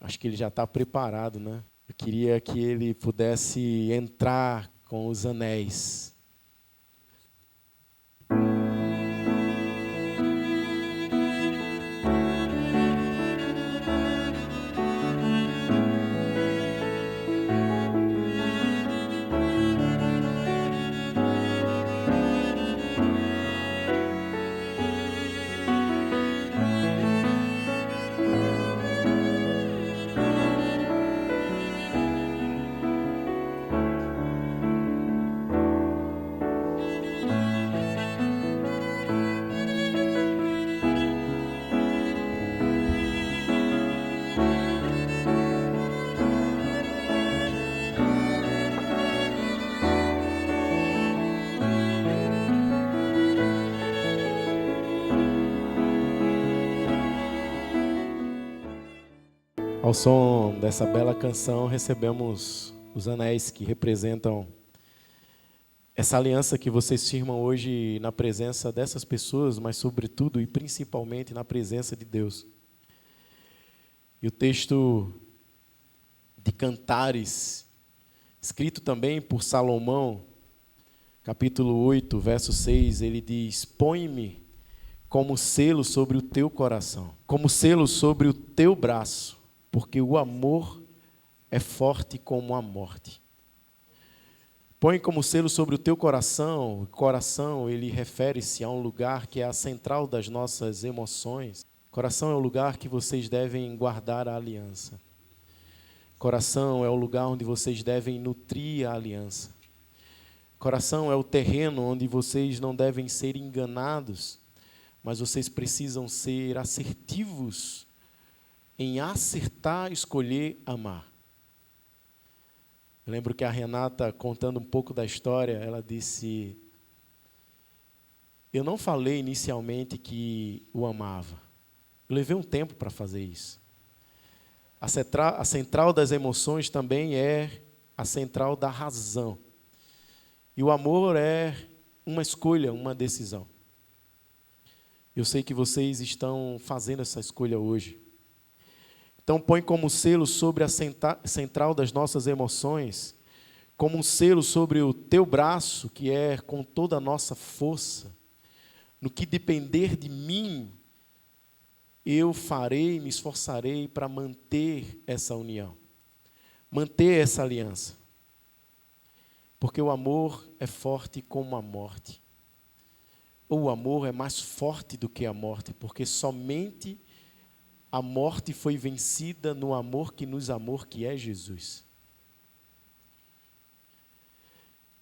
Acho que ele já está preparado, né? Eu queria que ele pudesse entrar com os anéis. Ao som dessa bela canção, recebemos os anéis que representam essa aliança que vocês firmam hoje na presença dessas pessoas, mas sobretudo e principalmente na presença de Deus. E o texto de Cantares, escrito também por Salomão, capítulo 8, verso 6, ele diz: põe-me como selo sobre o teu coração, como selo sobre o teu braço, porque o amor é forte como a morte. Põe como selo sobre o teu coração. O coração, ele refere-se a um lugar que é a central das nossas emoções. Coração é o lugar que vocês devem guardar a aliança. Coração é o lugar onde vocês devem nutrir a aliança. Coração é o terreno onde vocês não devem ser enganados, mas vocês precisam ser assertivos em acertar, escolher, amar. Eu lembro que a Renata, contando um pouco da história, ela disse: eu não falei inicialmente que o amava. Eu levei um tempo para fazer isso. A central das emoções também é a central da razão. E o amor é uma escolha, uma decisão. Eu sei que vocês estão fazendo essa escolha hoje. Então, põe como selo sobre a central das nossas emoções, como um selo sobre o teu braço, que é com toda a nossa força. No que depender de mim, eu farei, me esforçarei para manter essa união, manter essa aliança. Porque o amor é forte como a morte. Ou o amor é mais forte do que a morte, porque somente a morte foi vencida no amor que nos amou, que é Jesus.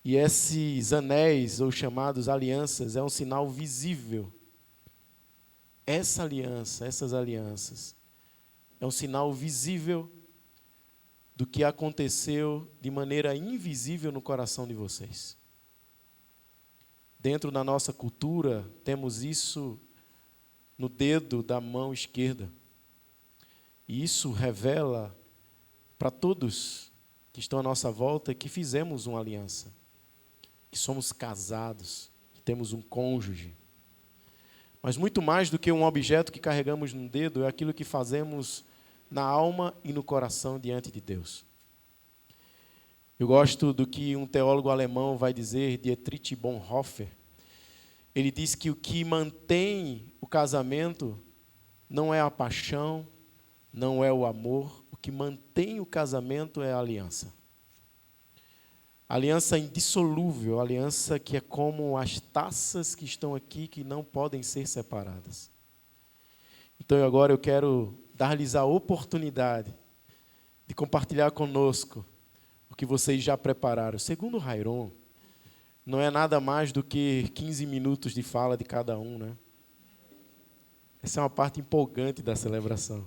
E esses anéis, ou chamados alianças, é um sinal visível. Essa aliança, essas alianças, é um sinal visível do que aconteceu de maneira invisível no coração de vocês. Dentro da nossa cultura, temos isso no dedo da mão esquerda. E isso revela para todos que estão à nossa volta que fizemos uma aliança, que somos casados, temos um cônjuge. Mas muito mais do que um objeto que carregamos no dedo, é aquilo que fazemos na alma e no coração diante de Deus. Eu gosto do que um teólogo alemão vai dizer, Dietrich Bonhoeffer. Ele diz que o que mantém o casamento não é a paixão, não é o amor, o que mantém o casamento é a aliança. Aliança indissolúvel, aliança que é como as taças que estão aqui, que não podem ser separadas. Então agora eu quero dar-lhes a oportunidade de compartilhar conosco o que vocês já prepararam. Segundo o Rairon, não é nada mais do que 15 minutos de fala de cada um, né? Essa é uma parte empolgante da celebração.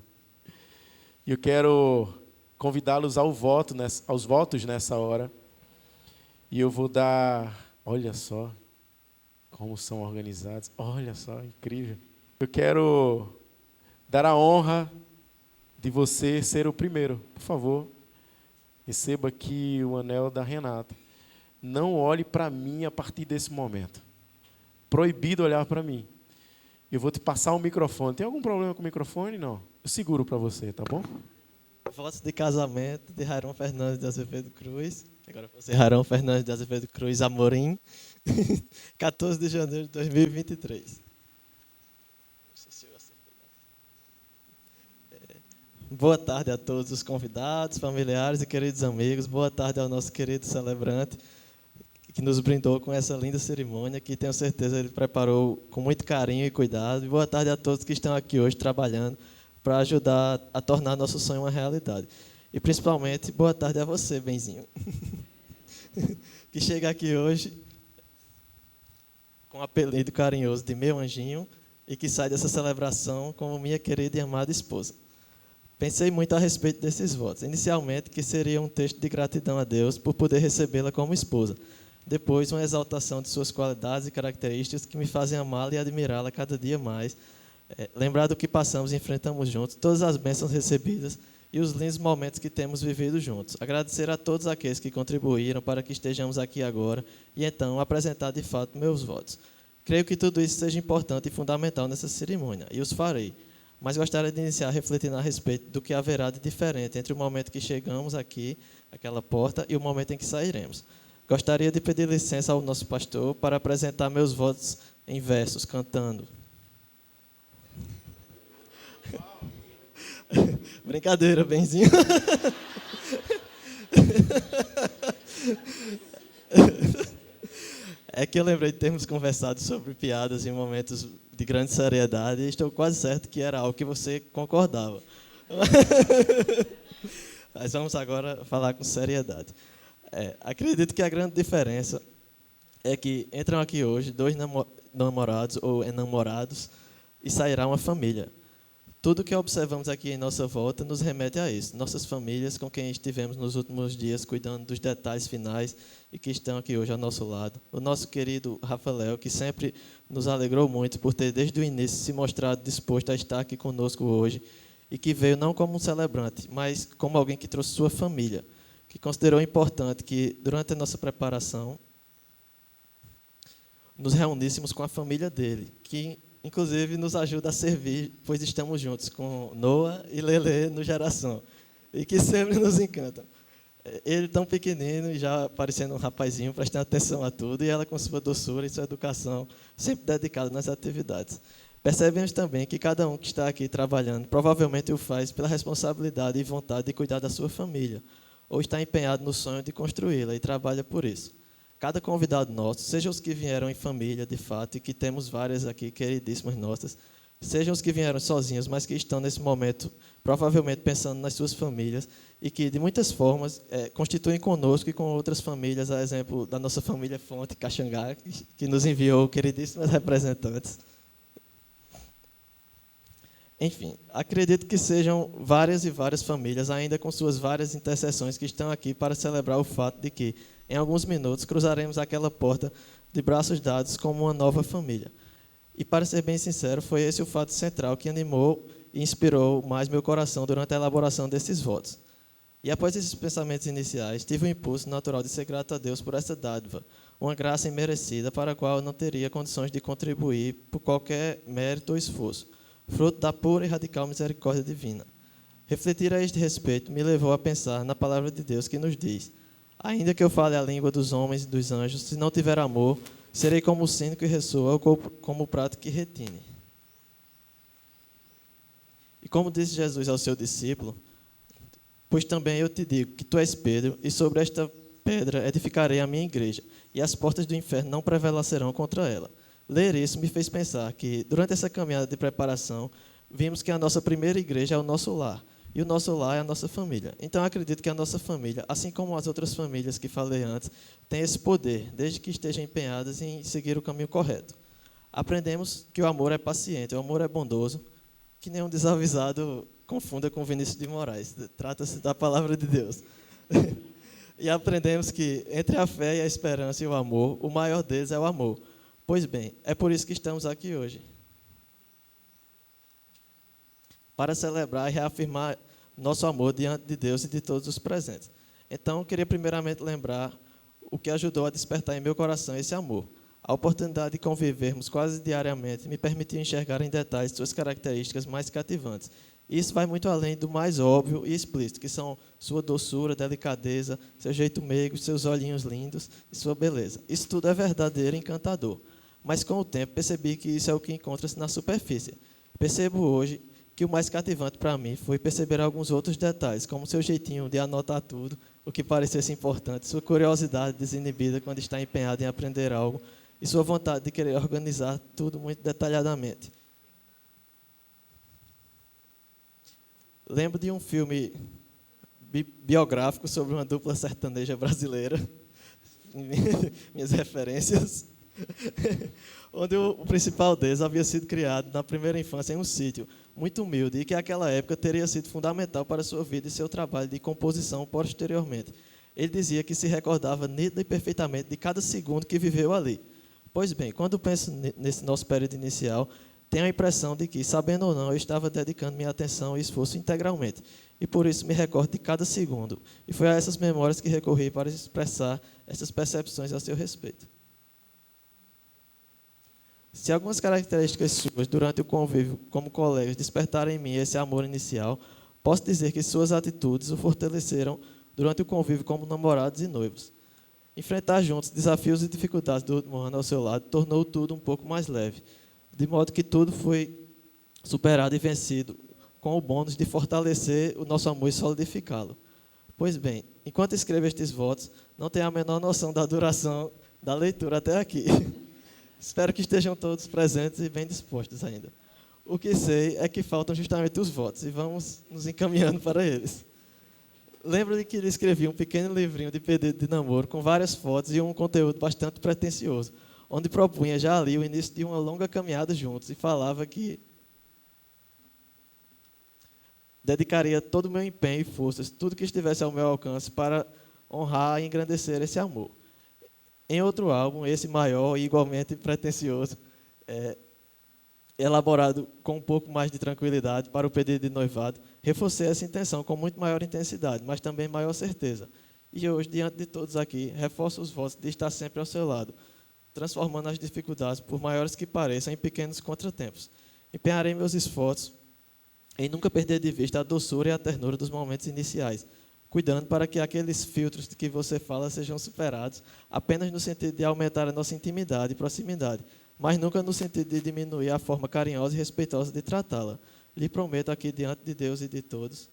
E eu quero convidá-los aos votos nessa hora. E eu vou dar, olha só, como são organizados. Olha só, incrível. Eu quero dar a honra de você ser o primeiro. Por favor, receba aqui o anel da Renata. Não olhe para mim a partir desse momento. Proibido olhar para mim. Eu vou te passar o microfone. Tem algum problema com o microfone? Não. Eu seguro para você, tá bom? Votos de casamento de Rairon Fernandes de Azevedo Cruz. Agora vai ser Rairon Fernandes de Azevedo Cruz Amorim. 14 de janeiro de 2023. Não sei se eu acertei. Boa tarde a todos os convidados, familiares e queridos amigos. Boa tarde ao nosso querido celebrante, que nos brindou com essa linda cerimônia, que tenho certeza ele preparou com muito carinho e cuidado. E boa tarde a todos que estão aqui hoje trabalhando para ajudar a tornar nosso sonho uma realidade. E principalmente, boa tarde a você, Benzinho, que chega aqui hoje com o apelido carinhoso de meu anjinho e que sai dessa celebração como minha querida e amada esposa. Pensei muito a respeito desses votos. Inicialmente, que seria um texto de gratidão a Deus por poder recebê-la como esposa. Depois, uma exaltação de suas qualidades e características que me fazem amá-la e admirá-la cada dia mais. Lembrar do que passamos e enfrentamos juntos, todas as bênçãos recebidas e os lindos momentos que temos vivido juntos. Agradecer a todos aqueles que contribuíram para que estejamos aqui agora e, então, apresentar de fato meus votos. Creio que tudo isso seja importante e fundamental nessa cerimônia, e os farei. Mas gostaria de iniciar refletindo a respeito do que haverá de diferente entre o momento que chegamos aqui, aquela porta, e o momento em que sairemos. Gostaria de pedir licença ao nosso pastor para apresentar meus votos em versos, cantando. Brincadeira, Benzinho. É que eu lembrei de termos conversado sobre piadas em momentos de grande seriedade e estou quase certo que era algo que você concordava. Mas vamos agora falar com seriedade. Acredito que a grande diferença é que entram aqui hoje dois namorados ou enamorados e sairá uma família. Tudo que observamos aqui em nossa volta nos remete a isso. Nossas famílias, com quem estivemos nos últimos dias cuidando dos detalhes finais e que estão aqui hoje ao nosso lado. O nosso querido Rafael, que sempre nos alegrou muito por ter desde o início se mostrado disposto a estar aqui conosco hoje e que veio não como um celebrante, mas como alguém que trouxe sua família, que considerou importante que, durante a nossa preparação, nos reuníssemos com a família dele, que inclusive nos ajuda a servir, pois estamos juntos com Noah e Lelê no Geração, e que sempre nos encantam. Ele tão pequenino e já parecendo um rapazinho, prestando atenção a tudo, e ela com sua doçura e sua educação, sempre dedicada nas atividades. Percebemos também que cada um que está aqui trabalhando provavelmente o faz pela responsabilidade e vontade de cuidar da sua família, ou está empenhado no sonho de construí-la e trabalha por isso. Cada convidado nosso, sejam os que vieram em família, de fato, e que temos várias aqui, queridíssimas nossas, sejam os que vieram sozinhos, mas que estão nesse momento, provavelmente pensando nas suas famílias, e que, de muitas formas, constituem conosco e com outras famílias, a exemplo da nossa família Fonte Caxangá, que nos enviou queridíssimas representantes. Enfim, acredito que sejam várias e várias famílias, ainda com suas várias intercessões, que estão aqui para celebrar o fato de que, em alguns minutos, cruzaremos aquela porta de braços dados como uma nova família. E, para ser bem sincero, foi esse o fato central que animou e inspirou mais meu coração durante a elaboração desses votos. E após esses pensamentos iniciais, tive o impulso natural de ser grato a Deus por essa dádiva, uma graça imerecida para a qual eu não teria condições de contribuir por qualquer mérito ou esforço, fruto da pura e radical misericórdia divina. Refletir a este respeito me levou a pensar na palavra de Deus que nos diz: ainda que eu fale a língua dos homens e dos anjos, se não tiver amor, serei como o sino que ressoa ou como o prato que retine. E como disse Jesus ao seu discípulo: pois também eu te digo que tu és Pedro, e sobre esta pedra edificarei a minha igreja, e as portas do inferno não prevalecerão contra ela. Ler isso me fez pensar que, durante essa caminhada de preparação, vimos que a nossa primeira igreja é o nosso lar, e o nosso lar é a nossa família. Então, acredito que a nossa família, assim como as outras famílias que falei antes, tem esse poder, desde que estejam empenhadas em seguir o caminho correto. Aprendemos que o amor é paciente, o amor é bondoso, que nenhum desavisado confunda com Vinícius de Moraes. Trata-se da palavra de Deus. E aprendemos que, entre a fé e a esperança e o amor, o maior deles é o amor. Pois bem, é por isso que estamos aqui hoje. Para celebrar e reafirmar nosso amor diante de Deus e de todos os presentes. Então, eu queria primeiramente lembrar o que ajudou a despertar em meu coração esse amor. A oportunidade de convivermos quase diariamente me permitiu enxergar em detalhes suas características mais cativantes. Isso vai muito além do mais óbvio e explícito, que são sua doçura, delicadeza, seu jeito meigo, seus olhinhos lindos e sua beleza. Isso tudo é verdadeiro e encantador. Mas, com o tempo, percebi que isso é o que encontra-se na superfície. Percebo hoje que o mais cativante para mim foi perceber alguns outros detalhes, como seu jeitinho de anotar tudo, o que parecesse importante, sua curiosidade desinibida quando está empenhado em aprender algo, e sua vontade de querer organizar tudo muito detalhadamente. Lembro de um filme biográfico sobre uma dupla sertaneja brasileira, minhas referências, onde o principal deles havia sido criado na primeira infância em um sítio muito humilde e que naquela época teria sido fundamental para sua vida e seu trabalho de composição posteriormente. Ele dizia que se recordava nítida e perfeitamente de cada segundo que viveu ali. Pois bem, quando penso nesse nosso período inicial, tenho a impressão de que, sabendo ou não, eu estava dedicando minha atenção e esforço integralmente, e por isso me recordo de cada segundo. E foi a essas memórias que recorri para expressar essas percepções a seu respeito. Se algumas características suas durante o convívio como colegas despertaram em mim esse amor inicial, posso dizer que suas atitudes o fortaleceram durante o convívio como namorados e noivos. Enfrentar juntos desafios e dificuldades do último ano ao seu lado tornou tudo um pouco mais leve, de modo que tudo foi superado e vencido, com o bônus de fortalecer o nosso amor e solidificá-lo. Pois bem, enquanto escrevo estes votos, não tenho a menor noção da duração da leitura até aqui. Espero que estejam todos presentes e bem dispostos ainda. O que sei é que faltam justamente os votos e vamos nos encaminhando para eles. Lembro de que ele escrevia um pequeno livrinho de pedido de namoro com várias fotos e um conteúdo bastante pretensioso, onde propunha já ali o início de uma longa caminhada juntos e falava que dedicaria todo o meu empenho e forças, tudo que estivesse ao meu alcance para honrar e engrandecer esse amor. Em outro álbum, esse maior e igualmente pretensioso, elaborado com um pouco mais de tranquilidade para o pedido de noivado, reforcei essa intenção com muito maior intensidade, mas também maior certeza. E hoje, diante de todos aqui, reforço os votos de estar sempre ao seu lado, transformando as dificuldades, por maiores que pareçam, em pequenos contratempos. Empenharei meus esforços em nunca perder de vista a doçura e a ternura dos momentos iniciais, cuidando para que aqueles filtros de que você fala sejam superados apenas no sentido de aumentar a nossa intimidade e proximidade, mas nunca no sentido de diminuir a forma carinhosa e respeitosa de tratá-la. Lhe prometo aqui, diante de Deus e de todos,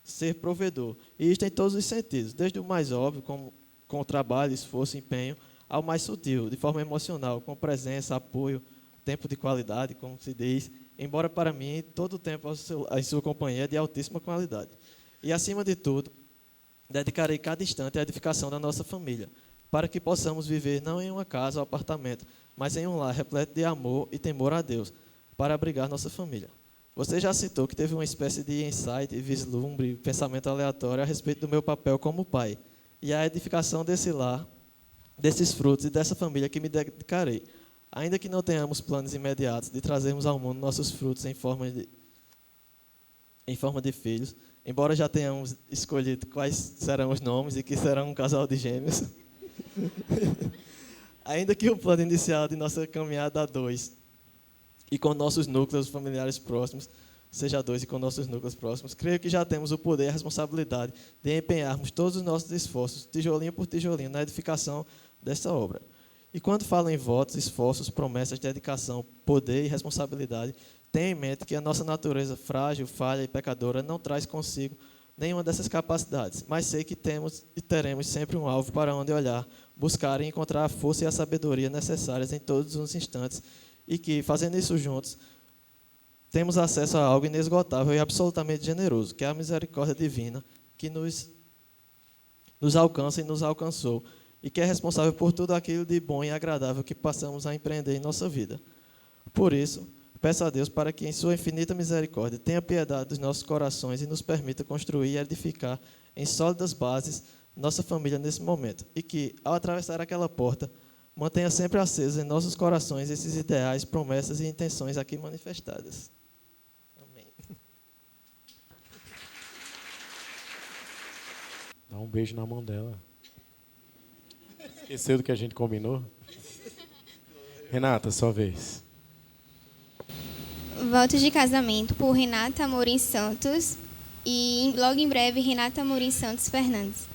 ser provedor. E isto em todos os sentidos, desde o mais óbvio, com trabalho, esforço, empenho, ao mais sutil, de forma emocional, com presença, apoio, tempo de qualidade, como se diz, embora para mim todo o tempo em sua companhia é de altíssima qualidade. E, acima de tudo, dedicarei cada instante à edificação da nossa família, para que possamos viver não em uma casa ou apartamento, mas em um lar repleto de amor e temor a Deus, para abrigar nossa família. Você já citou que teve uma espécie de insight, vislumbre, pensamento aleatório a respeito do meu papel como pai, e a edificação desse lar, desses frutos e dessa família que me dedicarei. Ainda que não tenhamos planos imediatos de trazermos ao mundo nossos frutos em forma de filhos, embora já tenhamos escolhido quais serão os nomes e que serão um casal de gêmeos, ainda que o plano inicial de nossa caminhada a dois e com nossos núcleos familiares próximos seja a dois e com nossos núcleos próximos, creio que já temos o poder e a responsabilidade de empenharmos todos os nossos esforços, tijolinho por tijolinho, na edificação desta obra. E quando falo em votos, esforços, promessas, dedicação, poder e responsabilidade, tenha em mente que a nossa natureza frágil, falha e pecadora não traz consigo nenhuma dessas capacidades, mas sei que temos e teremos sempre um alvo para onde olhar, buscar e encontrar a força e a sabedoria necessárias em todos os instantes e que, fazendo isso juntos, temos acesso a algo inesgotável e absolutamente generoso, que é a misericórdia divina que nos alcança e nos alcançou e que é responsável por tudo aquilo de bom e agradável que passamos a empreender em nossa vida. Por isso, peço a Deus para que, em sua infinita misericórdia, tenha piedade dos nossos corações e nos permita construir e edificar em sólidas bases nossa família nesse momento. E que, ao atravessar aquela porta, mantenha sempre acesos em nossos corações esses ideais, promessas e intenções aqui manifestadas. Amém. Dá um beijo na mão dela. Esqueceu do que a gente combinou? Renata, sua vez. Votos de casamento por Renata Amorim Santos e logo em breve Renata Amorim Santos Fernandes.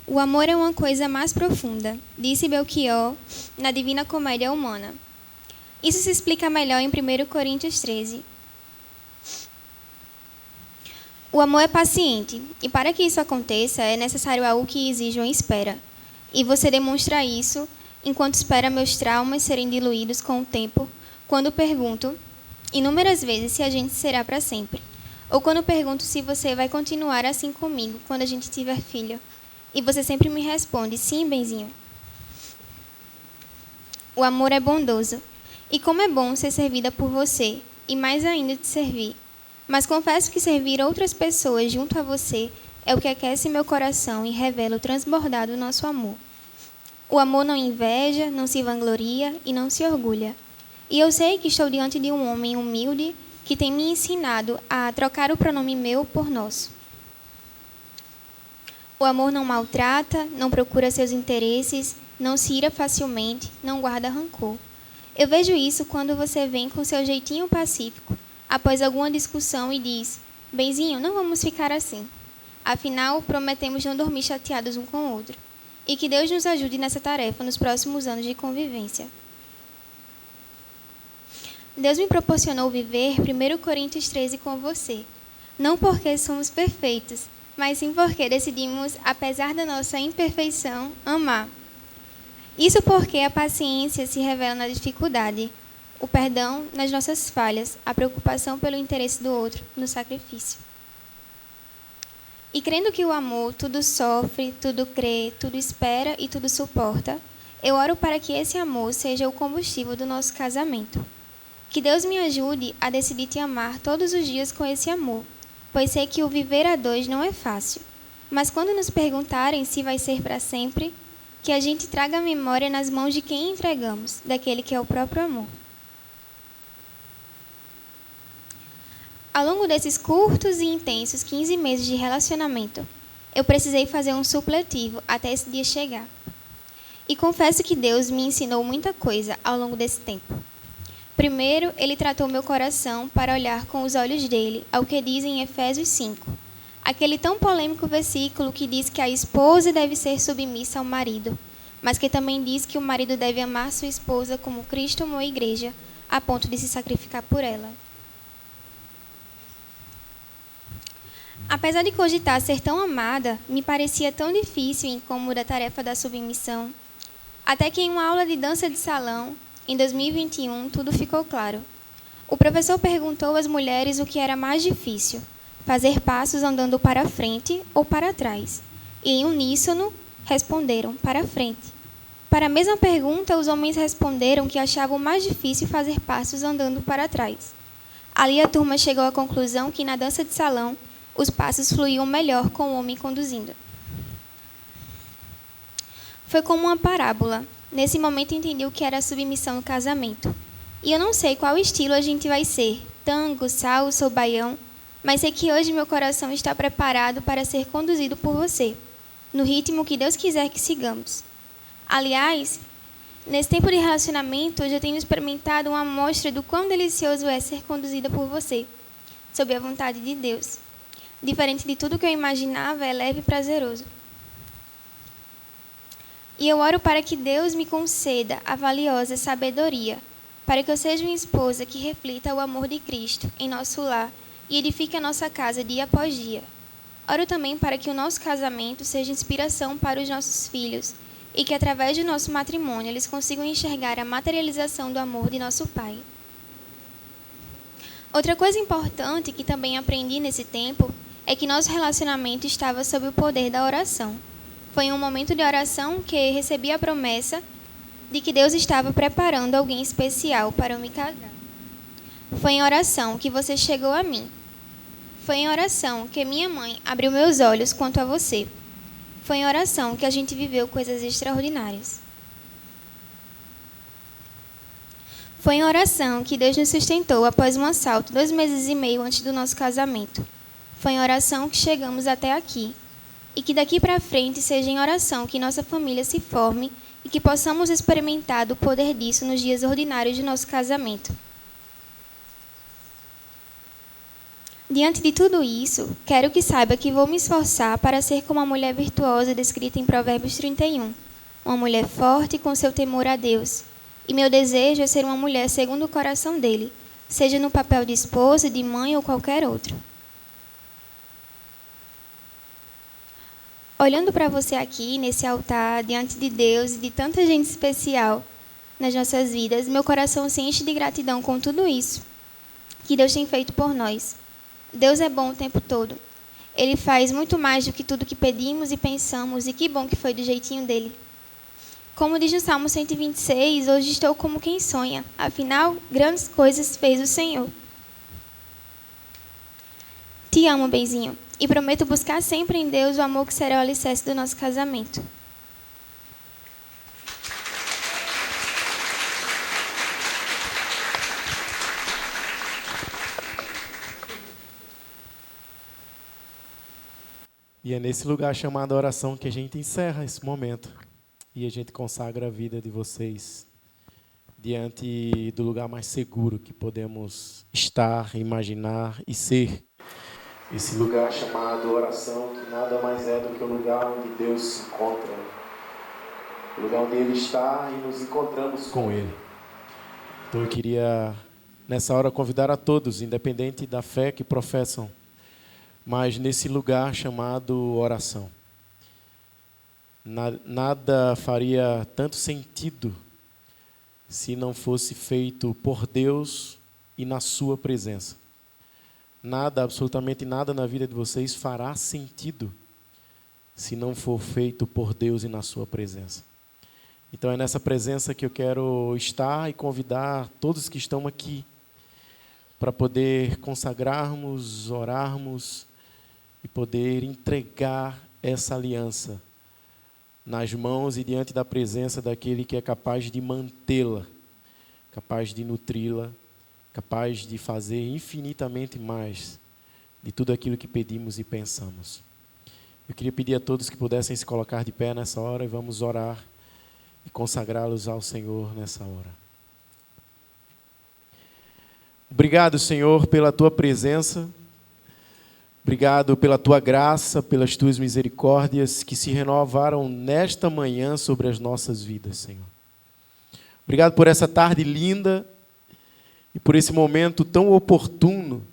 O amor é uma coisa mais profunda, disse Belchior na Divina Comédia Humana. Isso se explica melhor em 1 Coríntios 13. O amor é paciente, e para que isso aconteça, é necessário algo que exija uma espera. E você demonstra isso enquanto espera meus traumas serem diluídos com o tempo, quando pergunto inúmeras vezes se a gente será para sempre, ou quando pergunto se você vai continuar assim comigo quando a gente tiver filho. E você sempre me responde, sim, benzinho. O amor é bondoso. E como é bom ser servida por você, e mais ainda te servir. Mas confesso que servir outras pessoas junto a você é o que aquece meu coração e revela o transbordar do nosso amor. O amor não inveja, não se vangloria e não se orgulha. E eu sei que estou diante de um homem humilde que tem me ensinado a trocar o pronome meu por nosso. O amor não maltrata, não procura seus interesses, não se ira facilmente, não guarda rancor. Eu vejo isso quando você vem com seu jeitinho pacífico, após alguma discussão e diz, benzinho, não vamos ficar assim. Afinal, prometemos não dormir chateados um com o outro. E que Deus nos ajude nessa tarefa nos próximos anos de convivência. Deus me proporcionou viver 1 Coríntios 13 com você. Não porque somos perfeitos, mas sim porque decidimos, apesar da nossa imperfeição, amar. Isso porque a paciência se revela na dificuldade, o perdão nas nossas falhas, a preocupação pelo interesse do outro, no sacrifício. E crendo que o amor tudo sofre, tudo crê, tudo espera e tudo suporta, eu oro para que esse amor seja o combustível do nosso casamento. Que Deus me ajude a decidir te amar todos os dias com esse amor, pois sei que o viver a dois não é fácil. Mas quando nos perguntarem se vai ser para sempre, que a gente traga a memória nas mãos de quem entregamos, daquele que é o próprio amor. Ao longo desses curtos e intensos 15 meses de relacionamento, eu precisei fazer um supletivo até esse dia chegar. E confesso que Deus me ensinou muita coisa ao longo desse tempo. Primeiro, Ele tratou meu coração para olhar com os olhos dele ao que diz em Efésios 5, aquele tão polêmico versículo que diz que a esposa deve ser submissa ao marido, mas que também diz que o marido deve amar sua esposa como Cristo amou a igreja, a ponto de se sacrificar por ela. Apesar de cogitar ser tão amada, me parecia tão difícil e incômoda a tarefa da submissão, até que em uma aula de dança de salão, em 2021, tudo ficou claro. O professor perguntou às mulheres o que era mais difícil, fazer passos andando para frente ou para trás. E em uníssono, responderam para frente. Para a mesma pergunta, os homens responderam que achavam mais difícil fazer passos andando para trás. Ali a turma chegou à conclusão que na dança de salão, os passos fluíam melhor com o homem conduzindo. Foi como uma parábola. Nesse momento entendi o que era a submissão no casamento. E eu não sei qual estilo a gente vai ser, tango, salsa ou baião, mas sei que hoje meu coração está preparado para ser conduzido por você, no ritmo que Deus quiser que sigamos. Aliás, nesse tempo de relacionamento, eu já tenho experimentado uma amostra do quão delicioso é ser conduzida por você, sob a vontade de Deus. Diferente de tudo que eu imaginava, é leve e prazeroso. E eu oro para que Deus me conceda a valiosa sabedoria, para que eu seja uma esposa que reflita o amor de Cristo em nosso lar e edifique a nossa casa dia após dia. Oro também para que o nosso casamento seja inspiração para os nossos filhos e que, através do nosso matrimônio, eles consigam enxergar a materialização do amor de nosso Pai. Outra coisa importante que também aprendi nesse tempo é que nosso relacionamento estava sob o poder da oração. Foi em um momento de oração que recebi a promessa de que Deus estava preparando alguém especial para eu me casar. Foi em oração que você chegou a mim. Foi em oração que minha mãe abriu meus olhos quanto a você. Foi em oração que a gente viveu coisas extraordinárias. Foi em oração que Deus nos sustentou após um assalto 2 meses e meio antes do nosso casamento. Foi em oração que chegamos até aqui. E que daqui para frente seja em oração que nossa família se forme e que possamos experimentar o poder disso nos dias ordinários de nosso casamento. Diante de tudo isso, quero que saiba que vou me esforçar para ser como a mulher virtuosa descrita em Provérbios 31, uma mulher forte com seu temor a Deus. E meu desejo é ser uma mulher segundo o coração dele, seja no papel de esposa, de mãe ou qualquer outro. Olhando para você aqui, nesse altar, diante de Deus e de tanta gente especial nas nossas vidas, meu coração se enche de gratidão com tudo isso que Deus tem feito por nós. Deus é bom o tempo todo. Ele faz muito mais do que tudo que pedimos e pensamos, e que bom que foi do jeitinho dele. Como diz no Salmo 126, hoje estou como quem sonha, afinal, grandes coisas fez o Senhor. Te amo, benzinho. E prometo buscar sempre em Deus o amor que será o alicerce do nosso casamento. E é nesse lugar chamado oração que a gente encerra esse momento. E a gente consagra a vida de vocês diante do lugar mais seguro que podemos estar, imaginar e ser. Esse lugar chamado oração, que nada mais é do que o lugar onde Deus se encontra. O lugar onde Ele está e nos encontramos com Ele. Então eu queria, nessa hora, convidar a todos, independente da fé que professam, mas nesse lugar chamado oração. Nada faria tanto sentido se não fosse feito por Deus e na sua presença. Nada, absolutamente nada na vida de vocês fará sentido se não for feito por Deus e na sua presença. Então é nessa presença que eu quero estar e convidar todos que estão aqui para poder consagrarmos, orarmos e poder entregar essa aliança nas mãos e diante da presença daquele que é capaz de mantê-la, capaz de nutri-la, capaz de fazer infinitamente mais de tudo aquilo que pedimos e pensamos. Eu queria pedir a todos que pudessem se colocar de pé nessa hora e vamos orar e consagrá-los ao Senhor nessa hora. Obrigado, Senhor, pela Tua presença. Obrigado pela Tua graça, pelas Tuas misericórdias que se renovaram nesta manhã sobre as nossas vidas, Senhor. Obrigado por essa tarde linda e por esse momento tão oportuno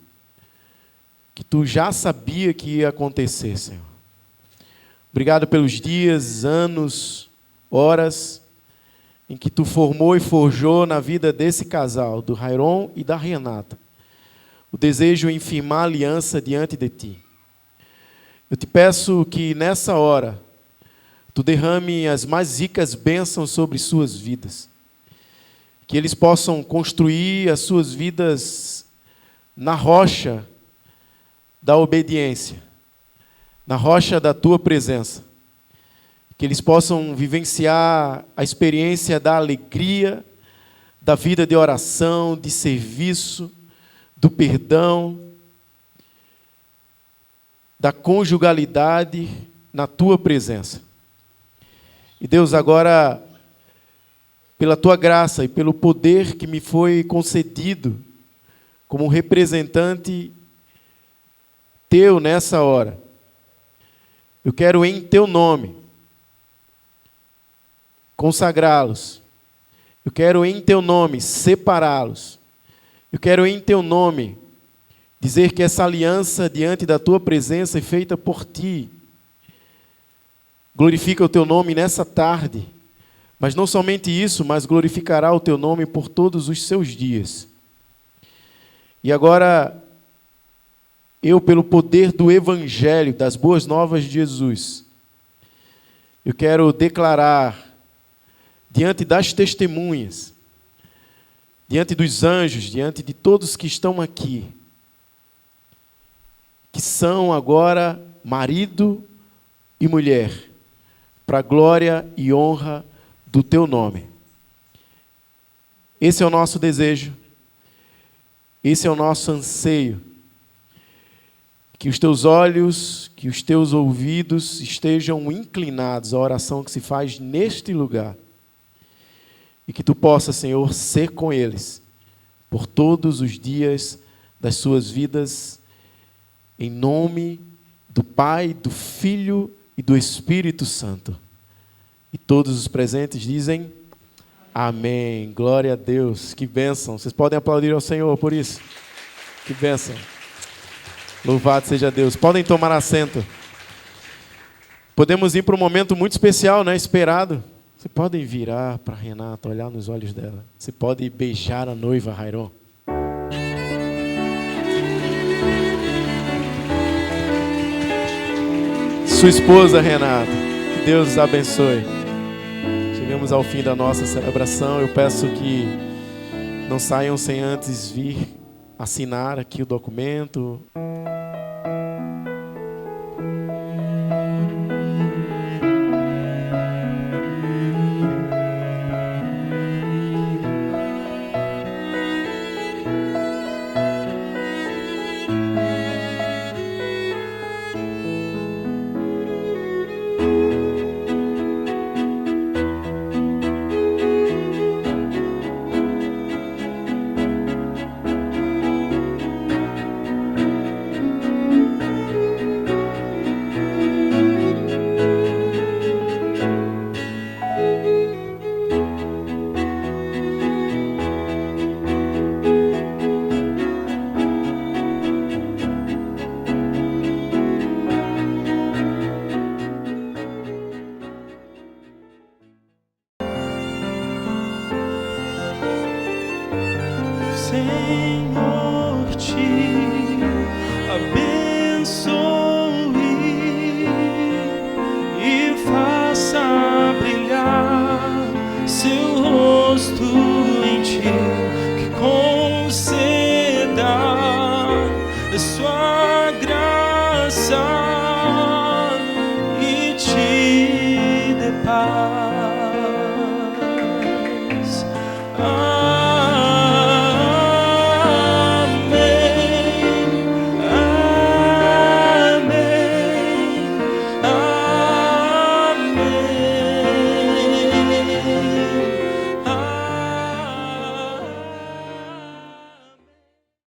que Tu já sabia que ia acontecer, Senhor. Obrigado pelos dias, anos, horas em que Tu formou e forjou na vida desse casal, do Rairon e da Renata, o desejo em firmar aliança diante de Ti. Eu Te peço que nessa hora Tu derrame as mais ricas bênçãos sobre suas vidas, que eles possam construir as suas vidas na rocha da obediência, na rocha da Tua presença, que eles possam vivenciar a experiência da alegria, da vida de oração, de serviço, do perdão, da conjugalidade na tua presença. E Deus, agora, pela tua graça e pelo poder que me foi concedido como representante teu nessa hora, eu quero em teu nome consagrá-los. Eu quero em teu nome separá-los. Eu quero em teu nome dizer que essa aliança diante da tua presença é feita por ti. Glorifica o teu nome nessa tarde. Mas não somente isso, mas glorificará o teu nome por todos os seus dias. E agora, eu, pelo poder do Evangelho, das boas novas de Jesus, eu quero declarar, diante das testemunhas, diante dos anjos, diante de todos que estão aqui, que são agora marido e mulher, para a glória e honra do teu nome. Esse é o nosso desejo, esse é o nosso anseio, que os teus olhos, que os teus ouvidos estejam inclinados à oração que se faz neste lugar. E que tu possa, Senhor, ser com eles por todos os dias das suas vidas, em nome do Pai, do Filho e do Espírito Santo. E todos os presentes dizem amém. Glória a Deus. Que bênção. Vocês podem aplaudir ao Senhor por isso. Que bênção. Louvado seja Deus. Podem tomar assento. Podemos ir para um momento muito especial, né? Esperado. Você podem virar para Renata, olhar nos olhos dela. Você pode beijar a noiva, Rairon. Sua esposa, Renata. Que Deus os abençoe. Chegamos ao fim da nossa celebração. Eu peço que não saiam sem antes vir assinar aqui o documento. Senhor, te abençoe e faça brilhar seu rosto em ti, que conceda a sua